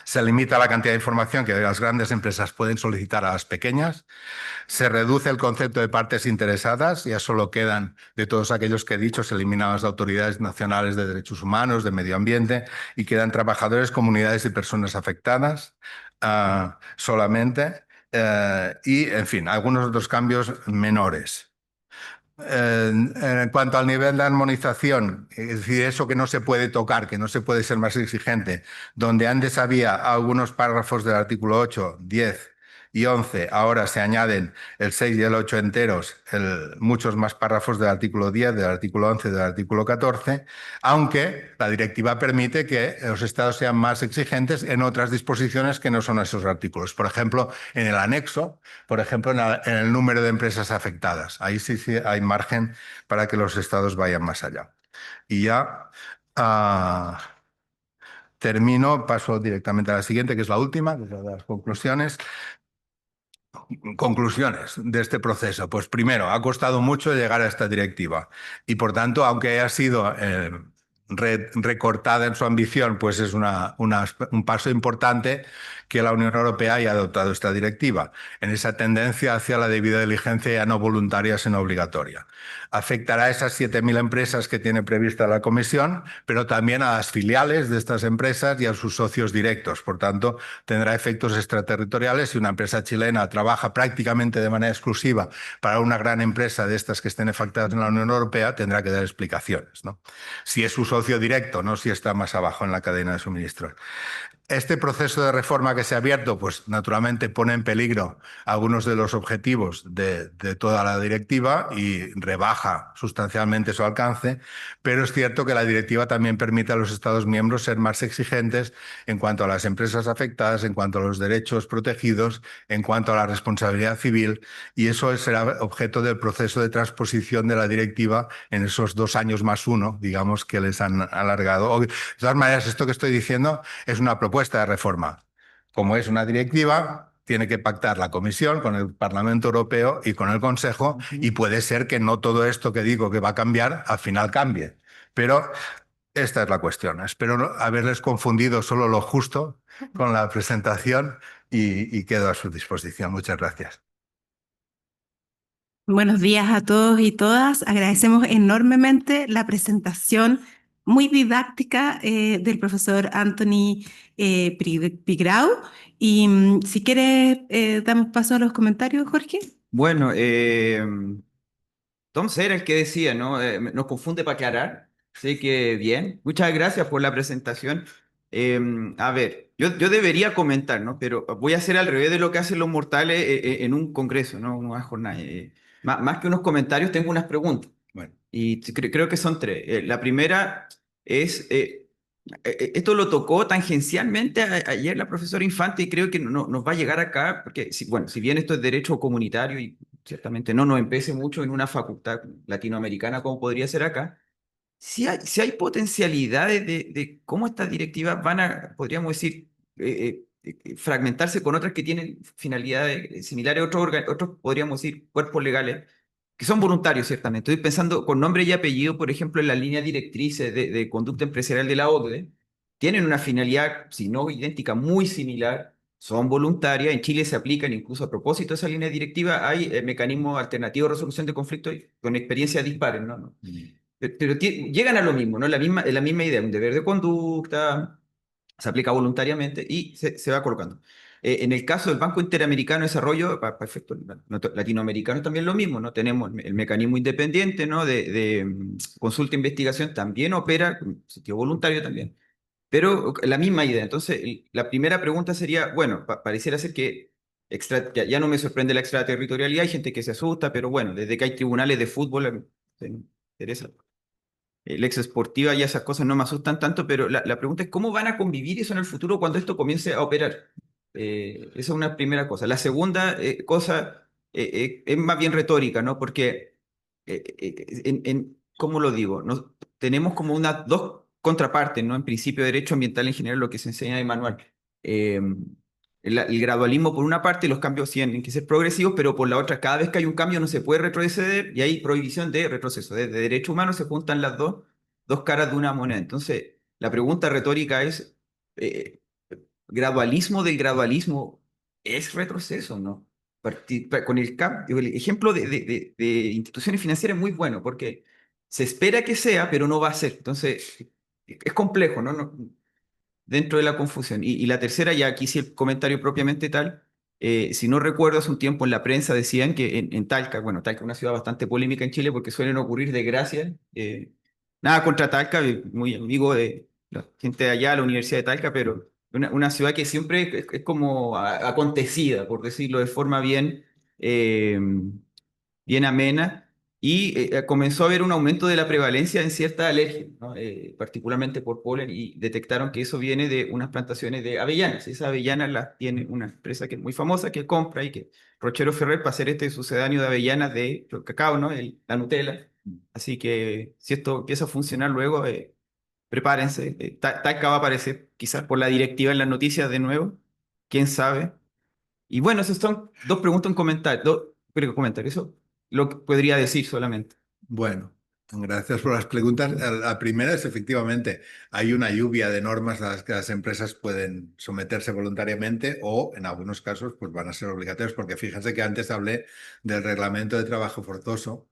Se limita la cantidad de información que las grandes empresas pueden solicitar a las pequeñas. Se reduce el concepto de partes interesadas, ya solo quedan, de todos aquellos que he dicho, se eliminan las autoridades nacionales de derechos humanos, de medio ambiente, y quedan trabajadores, comunidades y personas afectadas solamente. Y, en fin, algunos otros cambios menores. En cuanto al nivel de armonización, es decir, eso que no se puede tocar, que no se puede ser más exigente, donde antes había algunos párrafos del artículo 8, 10 y 11, ahora se añaden el 6 y el 8 enteros, muchos más párrafos del artículo 10, del artículo 11, del artículo 14, aunque la directiva permite que los estados sean más exigentes en otras disposiciones que no son esos artículos. Por ejemplo, en el anexo, por ejemplo, en el número de empresas afectadas. Ahí sí hay margen para que los estados vayan más allá. Y ya termino, paso directamente a la siguiente, que es la última, que es la de las conclusiones. Conclusiones de este proceso. Pues primero, ha costado mucho llegar a esta directiva y por tanto, aunque haya sido recortada en su ambición, pues es un paso importante que la Unión Europea haya adoptado esta directiva, en esa tendencia hacia la debida diligencia ya no voluntaria, sino obligatoria. Afectará a esas 7.000 empresas que tiene prevista la Comisión, pero también a las filiales de estas empresas y a sus socios directos. Por tanto, tendrá efectos extraterritoriales. Si una empresa chilena trabaja prácticamente de manera exclusiva para una gran empresa de estas que estén afectadas en la Unión Europea, tendrá que dar explicaciones, ¿no? Si es su socio directo, no si está más abajo en la cadena de suministro. Este proceso de reforma que se ha abierto, pues naturalmente pone en peligro algunos de los objetivos de toda la directiva y rebaja sustancialmente su alcance, pero es cierto que la directiva también permite a los Estados miembros ser más exigentes en cuanto a las empresas afectadas, en cuanto a los derechos protegidos, en cuanto a la responsabilidad civil, y eso será objeto del proceso de transposición de la directiva en esos 2 años más uno, digamos, que les han alargado. De todas maneras, esto que estoy diciendo es una propuesta de reforma. Como es una directiva, tiene que pactar la Comisión con el Parlamento Europeo y con el Consejo, y puede ser que no todo esto que digo que va a cambiar, al final cambie. Pero esta es la cuestión. Espero haberles confundido solo lo justo con la presentación y quedo a su disposición. Muchas gracias. Buenos días a todos y todas. Agradecemos enormemente la presentación muy didáctica del profesor Anthony Pigrau. Y si quieres, damos paso a los comentarios, Jorge. Bueno, Tom era el que decía, ¿no? Nos confunde para aclarar. Sé que bien. Muchas gracias por la presentación. A ver, yo debería comentar, ¿no? Pero voy a hacer al revés de lo que hacen los mortales en un congreso, ¿no? Una jornada. Más que unos comentarios, tengo unas preguntas. Bueno, Y creo que son tres. La primera es, esto lo tocó tangencialmente ayer la profesora Infante y creo que nos va a llegar acá, porque bueno, si bien esto es derecho comunitario y ciertamente no nos empece mucho en una facultad latinoamericana como podría ser acá, si hay potencialidades de cómo estas directivas van a, podríamos decir, fragmentarse con otras que tienen finalidades similares, otros podríamos decir, cuerpos legales que son voluntarios, ciertamente. Estoy pensando con nombre y apellido, por ejemplo, en las líneas directrices de conducta empresarial de la OCDE. Tienen una finalidad, si no idéntica, muy similar. Son voluntarias. En Chile se aplican incluso a propósito de esa línea directiva. Hay mecanismos alternativos de resolución de conflictos con experiencias dispares, ¿no? Pero llegan a lo mismo, ¿no? La misma idea, un deber de conducta, se aplica voluntariamente y se va colocando. En el caso del Banco Interamericano de Desarrollo, para efectos latinoamericanos también lo mismo, ¿no? Tenemos el mecanismo independiente, ¿no? de consulta e investigación, también opera, en sentido voluntario también, pero la misma idea. Entonces, la primera pregunta sería, bueno, pareciera ser que ya no me sorprende la extraterritorialidad, hay gente que se asusta, pero bueno, desde que hay tribunales de fútbol, me interesa el ex esportiva y esas cosas no me asustan tanto, pero la pregunta es cómo van a convivir eso en el futuro cuando esto comience a operar. Esa es una primera cosa. La segunda cosa es más bien retórica, ¿no? Porque, ¿cómo lo digo? Tenemos como dos contrapartes, ¿no? En principio de derecho ambiental en general, lo que se enseña en el manual. Eh, el gradualismo por una parte, los cambios tienen que ser progresivos, pero por la otra, cada vez que hay un cambio no se puede retroceder y hay prohibición de retroceso. Desde derecho humano se juntan las dos caras de una moneda. Entonces, la pregunta retórica es, eh, ¿gradualismo del gradualismo es retroceso, no? Con el ejemplo de instituciones financieras es muy bueno, porque se espera que sea, pero no va a ser. Entonces, es complejo, ¿no? Dentro de la confusión. Y la tercera, ya aquí sí el comentario propiamente tal, si no recuerdo, hace un tiempo en la prensa decían que en Talca, bueno, Talca es una ciudad bastante polémica en Chile porque suelen ocurrir desgracias. Nada contra Talca, muy amigo de la gente de allá, la Universidad de Talca, pero una ciudad que siempre es como acontecida, por decirlo de forma bien amena, y comenzó a haber un aumento de la prevalencia en ciertas alergias, ¿no? Particularmente por polen, y detectaron que eso viene de unas plantaciones de avellanas. Esas avellanas las tiene una empresa que es muy famosa, que compra y que Rochero Ferrer para hacer este sucedáneo de avellanas de cacao, ¿no? La Nutella. Así que si esto empieza a funcionar luego, prepárense. Talca va a aparecer quizás por la directiva en las noticias de nuevo, quién sabe. Y bueno, esas son dos preguntas, un comentario, comentarios. Eso lo que podría decir solamente. bueno, gracias por las preguntas. La primera es efectivamente, hay una lluvia de normas a las que las empresas pueden someterse voluntariamente o en algunos casos pues van a ser obligatorios, porque fíjense que antes hablé del reglamento de trabajo forzoso.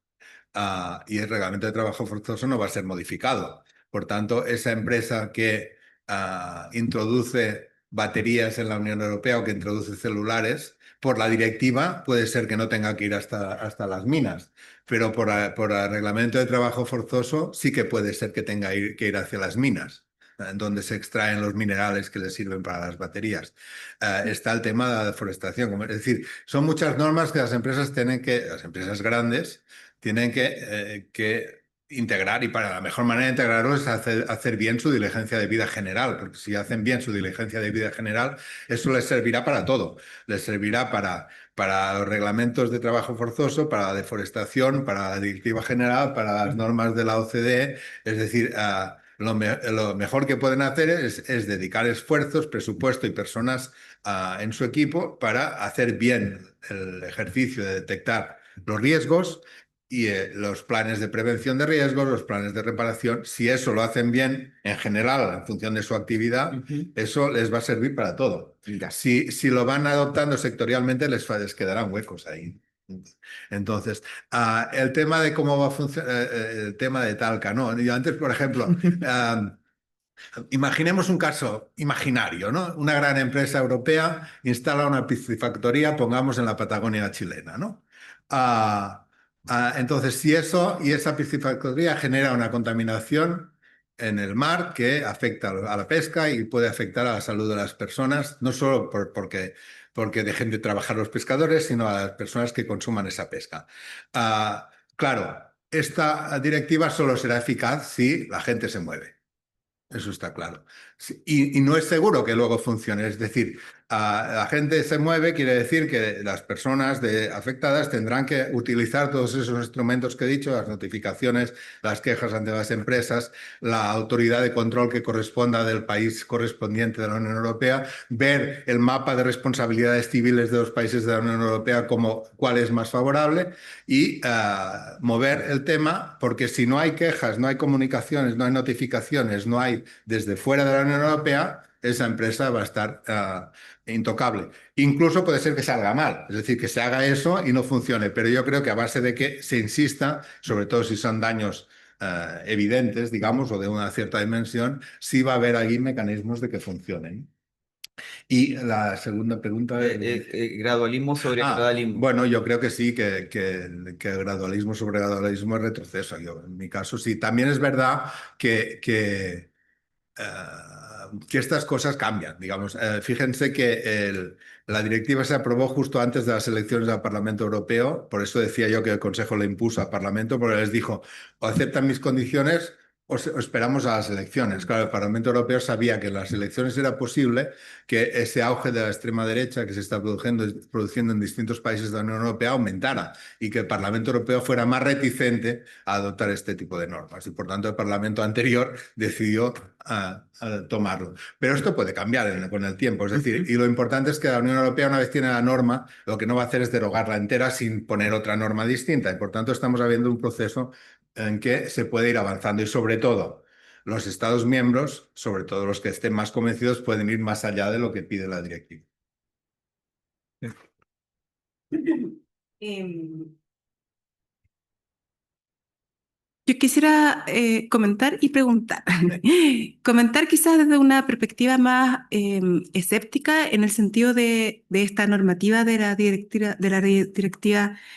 Y el reglamento de trabajo forzoso no va a ser modificado. Por tanto, esa empresa que introduce baterías en la Unión Europea o que introduce celulares, por la directiva puede ser que no tenga que ir hasta las minas, pero por el reglamento de trabajo forzoso sí que puede ser que tenga que ir hacia las minas. en donde se extraen los minerales que les sirven para las baterías. Está el tema de la deforestación. Es decir, son muchas normas que las empresas las empresas grandes, tienen que integrar, y para la mejor manera de integrarlo es hacer bien su diligencia de vida general, porque si hacen bien su diligencia de vida general, eso les servirá para todo. Les servirá para los reglamentos de trabajo forzoso, para la deforestación, para la directiva general, para las normas de la OCDE. Es decir, lo mejor que pueden hacer es dedicar esfuerzos, presupuesto y personas en su equipo para hacer bien el ejercicio de detectar los riesgos y los planes de prevención de riesgos, los planes de reparación. Si eso lo hacen bien, en general, en función de su actividad, eso les va a servir para todo. Ya. Si lo van adoptando sectorialmente, les quedarán huecos ahí. Entonces, el tema de cómo va a funcionar, el tema de Talca, ¿no? Yo antes, por ejemplo, imaginemos un caso imaginario, ¿no? Una gran empresa europea instala una piscifactoría, pongamos en la Patagonia chilena, ¿no? Entonces, si esa piscifactoría genera una contaminación en el mar que afecta a la pesca y puede afectar a la salud de las personas, no solo porque dejen de trabajar los pescadores, sino a las personas que consuman esa pesca. Claro, esta directiva solo será eficaz si la gente se mueve. Eso está claro. Sí, y no es seguro que luego funcione. Es decir, la gente se mueve, quiere decir que las personas afectadas tendrán que utilizar todos esos instrumentos que he dicho, las notificaciones, las quejas ante las empresas, la autoridad de control que corresponda del país correspondiente de la Unión Europea, ver el mapa de responsabilidades civiles de los países de la Unión Europea como cuál es más favorable y mover el tema, porque si no hay quejas, no hay comunicaciones, no hay notificaciones, no hay desde fuera de la Unión Europea, esa empresa va a estar intocable. Incluso puede ser que salga mal, es decir, que se haga eso y no funcione, pero yo creo que a base de que se insista, sobre todo si son daños evidentes, digamos, o de una cierta dimensión, sí va a haber ahí mecanismos de que funcionen. Y la segunda pregunta... Gradualismo sobre gradualismo. Bueno, yo creo que sí, que gradualismo sobre gradualismo es retroceso. Yo, en mi caso, sí. También es verdad que estas cosas cambian, digamos. Fíjense que la directiva se aprobó justo antes de las elecciones al Parlamento Europeo, por eso decía yo que el Consejo le impuso al Parlamento, porque les dijo, o aceptan mis condiciones o esperamos a las elecciones. Claro, el Parlamento Europeo sabía que en las elecciones era posible que ese auge de la extrema derecha que se está produciendo en distintos países de la Unión Europea aumentara y que el Parlamento Europeo fuera más reticente a adoptar este tipo de normas. Y por tanto el Parlamento anterior decidió a tomarlo. Pero esto puede cambiar con el tiempo. Es decir, y lo importante es que la Unión Europea, una vez tiene la norma, lo que no va a hacer es derogarla entera sin poner otra norma distinta. Y por tanto estamos viendo un proceso en que se puede ir avanzando y sobre todo los Estados miembros, sobre todo los que estén más convencidos, pueden ir más allá de lo que pide la directiva. Yo quisiera comentar y preguntar. Comentar quizás desde una perspectiva más escéptica en el sentido de esta normativa de la directiva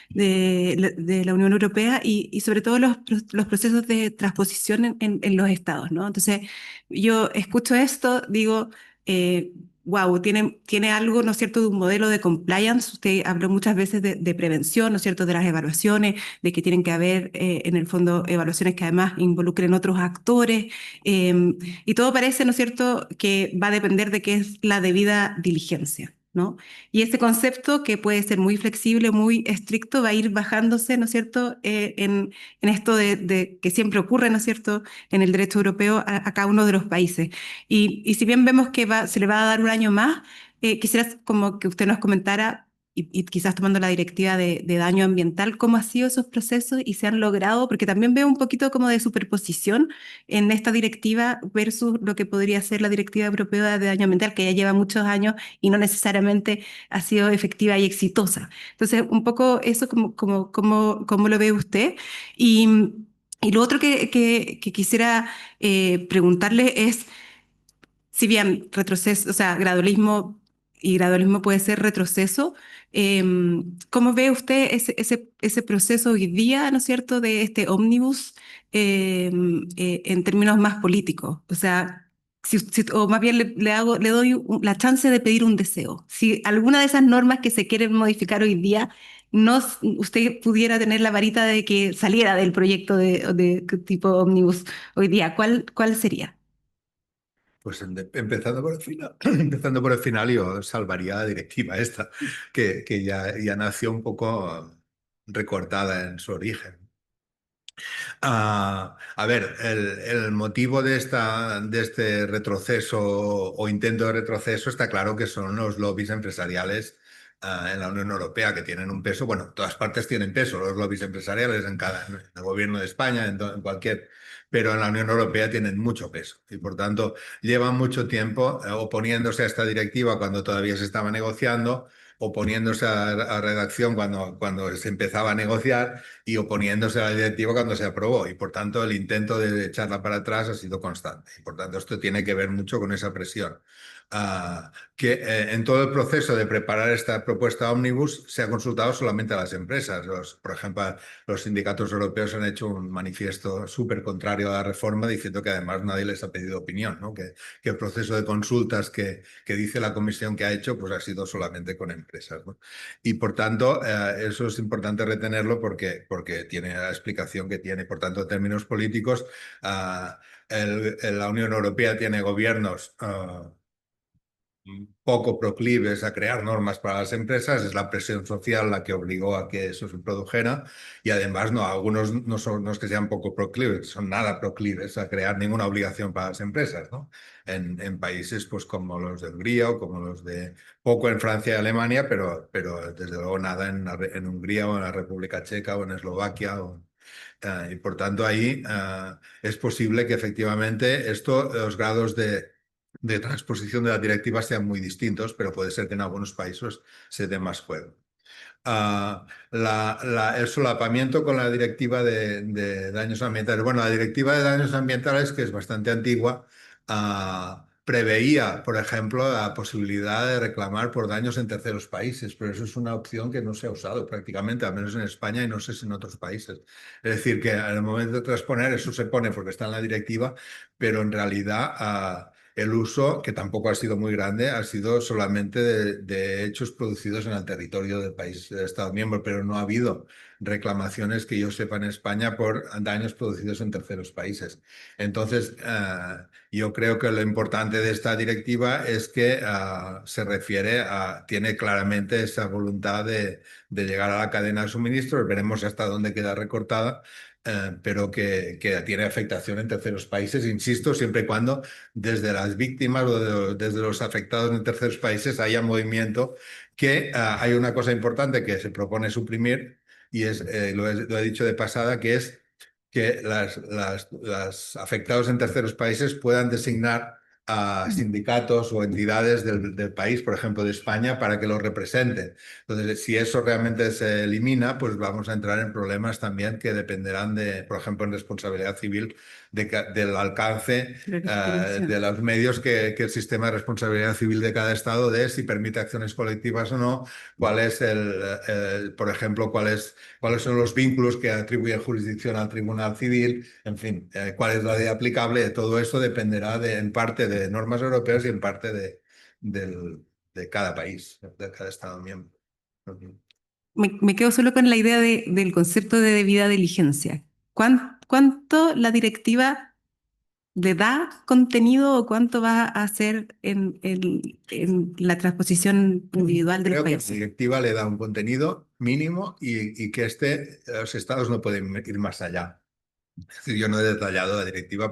de la Unión Europea y sobre todo los procesos de transposición en los estados, ¿no? Entonces, yo escucho esto, digo, wow, tiene algo, ¿no es cierto?, de un modelo de compliance. Usted habló muchas veces de prevención, ¿no es cierto?, de las evaluaciones, de que tienen que haber, en el fondo, evaluaciones que además involucren otros actores, y todo parece, ¿no es cierto?, que va a depender de qué es la debida diligencia, ¿no? Y este concepto, que puede ser muy flexible, muy estricto, va a ir bajándose, ¿no es cierto?, en esto de que siempre ocurre, ¿no es cierto?, en el derecho europeo a cada uno de los países. Y si bien vemos que se le va a dar un año más, quisiera como que usted nos comentara, y quizás tomando la directiva de daño ambiental, cómo han sido esos procesos y se han logrado, porque también veo un poquito como de superposición en esta directiva versus lo que podría ser la directiva europea de daño ambiental, que ya lleva muchos años y no necesariamente ha sido efectiva y exitosa. Entonces, un poco eso, ¿cómo lo ve usted? Y lo otro que quisiera preguntarle es, si bien retroceso, o sea, gradualismo y gradualismo puede ser retroceso, ¿cómo ve usted ese proceso hoy día, ¿no es cierto?, de este ómnibus en términos más políticos? O sea, o más bien le doy la chance de pedir un deseo. Si alguna de esas normas que se quieren modificar hoy día, usted pudiera tener la varita de que saliera del proyecto de tipo ómnibus hoy día, ¿cuál sería? Pues empezando por el final, empezando por el final, yo salvaría la directiva esta, que ya nació un poco recortada en su origen. A ver, el motivo de este retroceso o intento de retroceso está claro que son los lobbies empresariales en la Unión Europea, que tienen un peso, bueno, todas partes tienen peso, los lobbies empresariales en el gobierno de España, en cualquier, pero en la Unión Europea tienen mucho peso y por tanto llevan mucho tiempo oponiéndose a esta directiva cuando todavía se estaba negociando, oponiéndose a redacción cuando se empezaba a negociar y oponiéndose a la directiva cuando se aprobó. Y por tanto, el intento de echarla para atrás ha sido constante. Y por tanto, esto tiene que ver mucho con esa presión. En todo el proceso de preparar esta propuesta ómnibus se ha consultado solamente a las empresas. Por ejemplo, los sindicatos europeos han hecho un manifiesto súper contrario a la reforma diciendo que además nadie les ha pedido opinión, ¿no? Que el proceso de consultas que dice la comisión que ha hecho pues ha sido solamente con empresas, ¿no? Y por tanto, eso es importante retenerlo porque tiene la explicación que tiene. Por tanto, en términos políticos, la Unión Europea tiene gobiernos poco proclives a crear normas para las empresas, es la presión social la que obligó a que eso se produjera y además algunos no es que sean poco proclives, son nada proclives a crear ninguna obligación para las empresas, ¿no? En países pues como los de Hungría o como los de poco en Francia y Alemania, pero desde luego nada en Hungría o en la República Checa o en Eslovaquia y por tanto ahí es posible que efectivamente los grados de transposición de la directiva sean muy distintos, pero puede ser que en algunos países se dé más juego. El solapamiento con la directiva de daños ambientales. Bueno, la directiva de daños ambientales, que es bastante antigua, preveía, por ejemplo, la posibilidad de reclamar por daños en terceros países, pero eso es una opción que no se ha usado prácticamente, al menos en España y no sé si en otros países. Es decir, que en el momento de transponer eso se pone porque está en la directiva, pero en realidad el uso, que tampoco ha sido muy grande, ha sido solamente de hechos producidos en el territorio del país, del Estado miembro, pero no ha habido reclamaciones que yo sepa en España por daños producidos en terceros países. Entonces, yo creo que lo importante de esta directiva es que tiene claramente esa voluntad de llegar a la cadena de suministro, veremos hasta dónde queda recortada, pero que tiene afectación en terceros países, insisto, siempre y cuando desde las víctimas o desde los afectados en terceros países haya movimiento, que hay una cosa importante que se propone suprimir, y lo he dicho de pasada, que es que las afectados en terceros países puedan designar a sindicatos o entidades del país, por ejemplo, de España, para que los representen. Entonces, si eso realmente se elimina, pues vamos a entrar en problemas también que dependerán por ejemplo, en responsabilidad civil, del alcance de los medios que el sistema de responsabilidad civil de cada estado dé, si permite acciones colectivas o no, cuál es por ejemplo, cuáles son los vínculos que atribuye jurisdicción al Tribunal Civil, en fin, cuál es la ley aplicable. Todo eso dependerá en parte de normas europeas y en parte de cada país, de cada Estado miembro. Me quedo solo con la idea del concepto de debida diligencia. ¿Cuánto la directiva le da contenido o cuánto va a hacer en la transposición individual de los Creo que la países? directiva le da un contenido mínimo y que los estados no pueden ir más allá. Es decir, yo no he detallado la directiva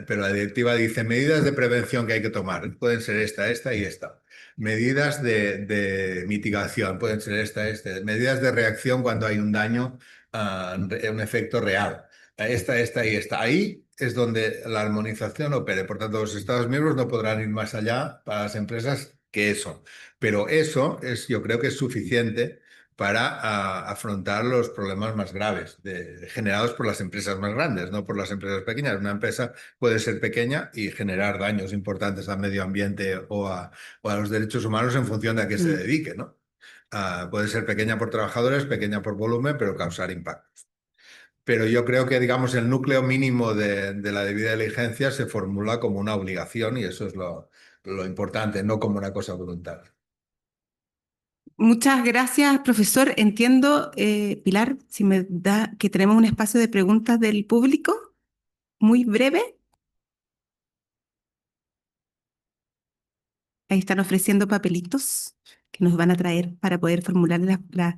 pero la directiva dice medidas de prevención que hay que tomar. Pueden ser esta y esta. Medidas de mitigación, pueden ser esta. Medidas de reacción cuando hay un daño, un efecto real. Esta y esta. Ahí es donde la armonización opere. Por tanto, los Estados miembros no podrán ir más allá para las empresas que eso. Pero eso yo creo que es suficiente para afrontar los problemas más graves generados por las empresas más grandes, no por las empresas pequeñas. Una empresa puede ser pequeña y generar daños importantes al medio ambiente o a los derechos humanos en función de a qué se dedique, ¿no? Puede ser pequeña por trabajadores, pequeña por volumen, pero causar impactos. pero yo creo que, digamos, el núcleo mínimo de la debida diligencia se formula como una obligación y eso es lo importante, no como una cosa voluntaria. Muchas gracias, profesor. Entiendo, Pilar, si me da que tenemos un espacio de preguntas del público, muy breve. Ahí están ofreciendo papelitos que nos van a traer para poder formular las.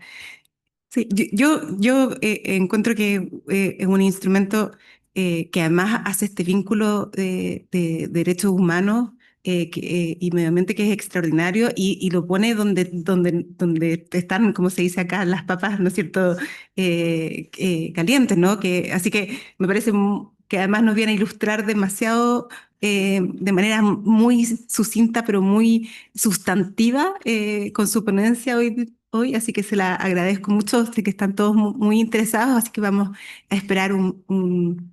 Sí, yo encuentro que es un instrumento que además hace este vínculo de derechos humanos y medio ambiente que es extraordinario y lo pone donde están, como se dice acá, las papas, ¿no es cierto?, calientes, ¿no? Así que me parece que además nos viene a ilustrar demasiado, de manera muy sucinta, pero muy sustantiva, con su ponencia hoy, así que se la agradezco mucho. Sé que están todos muy interesados, así que vamos a esperar un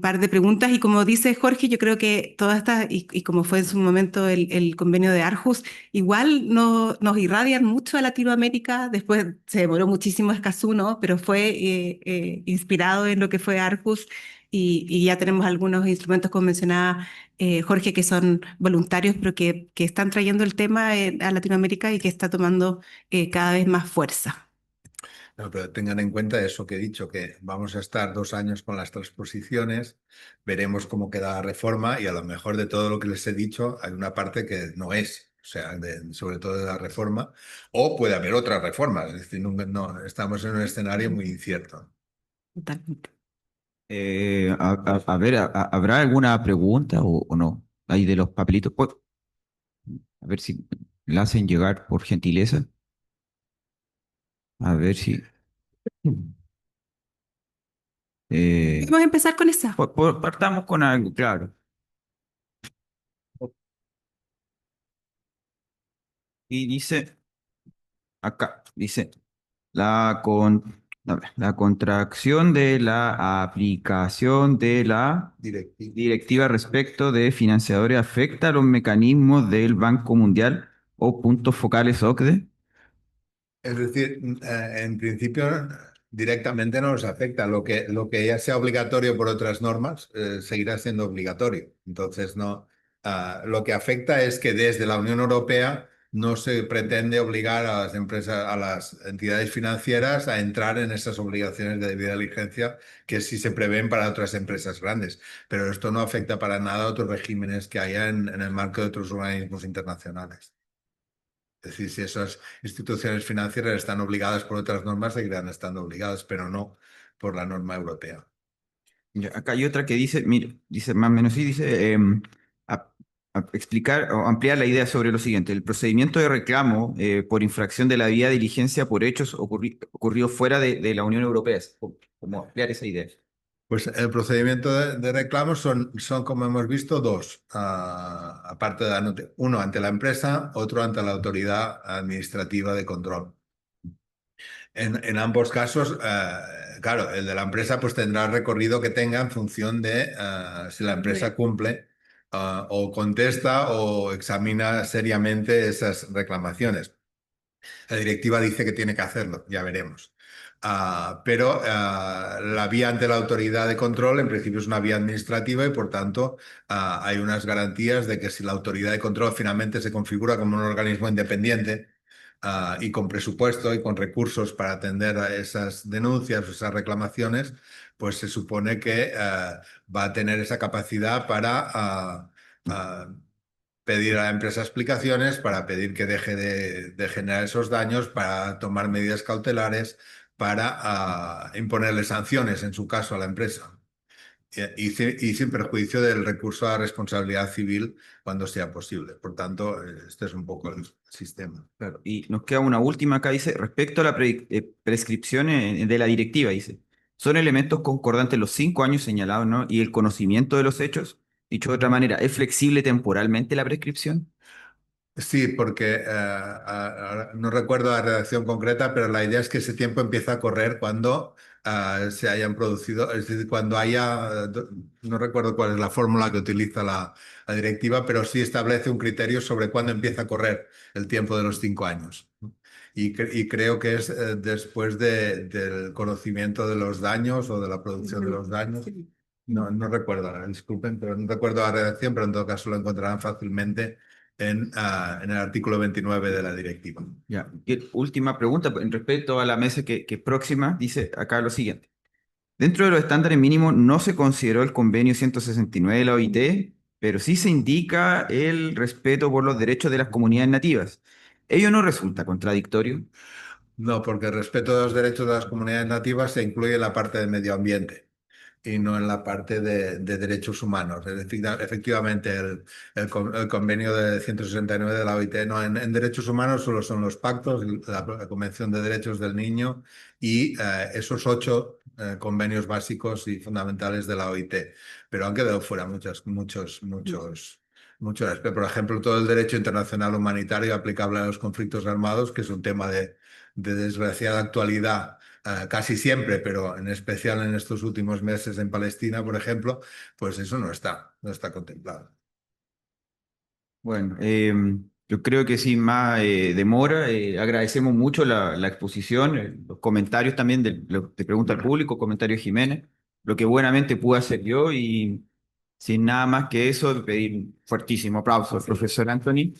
par de preguntas. Y como dice Jorge, yo creo que todas estas, y como fue en su momento el convenio de Aarhus, igual nos irradian mucho a Latinoamérica. Después se demoró muchísimo Escazú, ¿no? Pero fue inspirado en lo que fue Aarhus. Y ya tenemos algunos instrumentos, como mencionaba Jorge, que son voluntarios, pero que están trayendo el tema a Latinoamérica y que está tomando cada vez más fuerza. No, pero tengan en cuenta eso que he dicho, que vamos a estar 2 años con las transposiciones, veremos cómo queda la reforma y a lo mejor de todo lo que les he dicho hay una parte que no es, o sea, sobre todo de la reforma, o puede haber otra reforma, es decir, estamos en un escenario muy incierto. Totalmente. A ver, ¿habrá alguna pregunta o no? Ahí de los papelitos. Pues, a ver si la hacen llegar por gentileza. A ver si. eh, Vamos a empezar con esa. partamos con algo, claro. Y dice, acá, dice, a ver, la contracción de la aplicación de la Directivo. directiva respecto de financiadores afecta a los mecanismos del Banco Mundial o puntos focales OCDE. Es decir, en principio directamente no nos afecta. Lo que ya sea obligatorio por otras normas, seguirá siendo obligatorio. Entonces, no, lo que afecta es que desde la Unión Europea no se pretende obligar a las empresas, a las entidades financieras a entrar en esas obligaciones de debida diligencia que sí se prevén para otras empresas grandes. Pero esto no afecta para nada a otros regímenes que haya en el marco de otros organismos internacionales. Es decir, si esas instituciones financieras están obligadas por otras normas, seguirán estando obligadas, pero no por la norma europea. Ya, acá hay otra que dice, mira, dice más o menos sí, dice a- explicar o ampliar la idea sobre lo siguiente. El procedimiento de reclamo por infracción de la vía de diligencia por hechos ocurridos fuera de la Unión Europea. ¿Cómo ampliar esa idea? Pues el procedimiento de reclamos son, como hemos visto, dos. Aparte de uno ante la empresa, otro ante la autoridad administrativa de control. En ambos casos, claro, el de la empresa pues tendrá el recorrido que tenga en función de si la empresa cumple o contesta o examina seriamente esas reclamaciones. La directiva dice que tiene que hacerlo, ya veremos. Pero la vía ante la autoridad de control en principio es una vía administrativa y por tanto hay unas garantías de que si la autoridad de control finalmente se configura como un organismo independiente y con presupuesto y con recursos para atender a esas denuncias o esas reclamaciones, pues se supone que va a tener esa capacidad para pedir a la empresa explicaciones, para pedir que deje de generar esos daños, para tomar medidas cautelares, para imponerle sanciones, en su caso, a la empresa. Y sin perjuicio del recurso a la responsabilidad civil cuando sea posible. Por tanto, este es un poco el sistema. Claro. Y nos queda una última acá, dice, respecto a la prescripción de la directiva, dice, son elementos concordantes los 5 años señalados, ¿no? Y el conocimiento de los hechos. Dicho de otra manera, ¿es flexible temporalmente la prescripción? Sí, porque ahora no recuerdo la redacción concreta, pero la idea es que ese tiempo empieza a correr cuando se hayan producido, es decir, cuando haya, no recuerdo cuál es la fórmula que utiliza la directiva, pero sí establece un criterio sobre cuándo empieza a correr el tiempo de los 5 años. y creo que es después del conocimiento de los daños o de la producción de los daños. No recuerdo, disculpen, pero no recuerdo la redacción, pero en todo caso lo encontrarán fácilmente en el artículo 29 de la directiva. Ya. Y última pregunta, en respecto a la mesa que es próxima, dice acá lo siguiente. Dentro de los estándares mínimos no se consideró el convenio 169 de la OIT, pero sí se indica el respeto por los derechos de las comunidades nativas. ¿Ello no resulta contradictorio? No, porque el respeto de los derechos de las comunidades nativas se incluye en la parte de medio ambiente y no en la parte de derechos humanos. Es decir, efectivamente, el convenio de 169 de la OIT, no, en derechos humanos solo son los pactos, la Convención de Derechos del Niño y esos 8 convenios básicos y fundamentales de la OIT. Pero han quedado fuera muchos aspectos. Por ejemplo, todo el derecho internacional humanitario aplicable a los conflictos armados, que es un tema de desgraciada actualidad casi siempre, pero en especial en estos últimos meses en Palestina, por ejemplo, pues eso no está contemplado. Bueno, yo creo que sin más demora, agradecemos mucho la exposición, los comentarios también de lo que pregunta el público, comentarios de Jiménez, lo que buenamente pude hacer yo y sin nada más que eso, pedir un fuertísimo aplauso al profesor Anthony.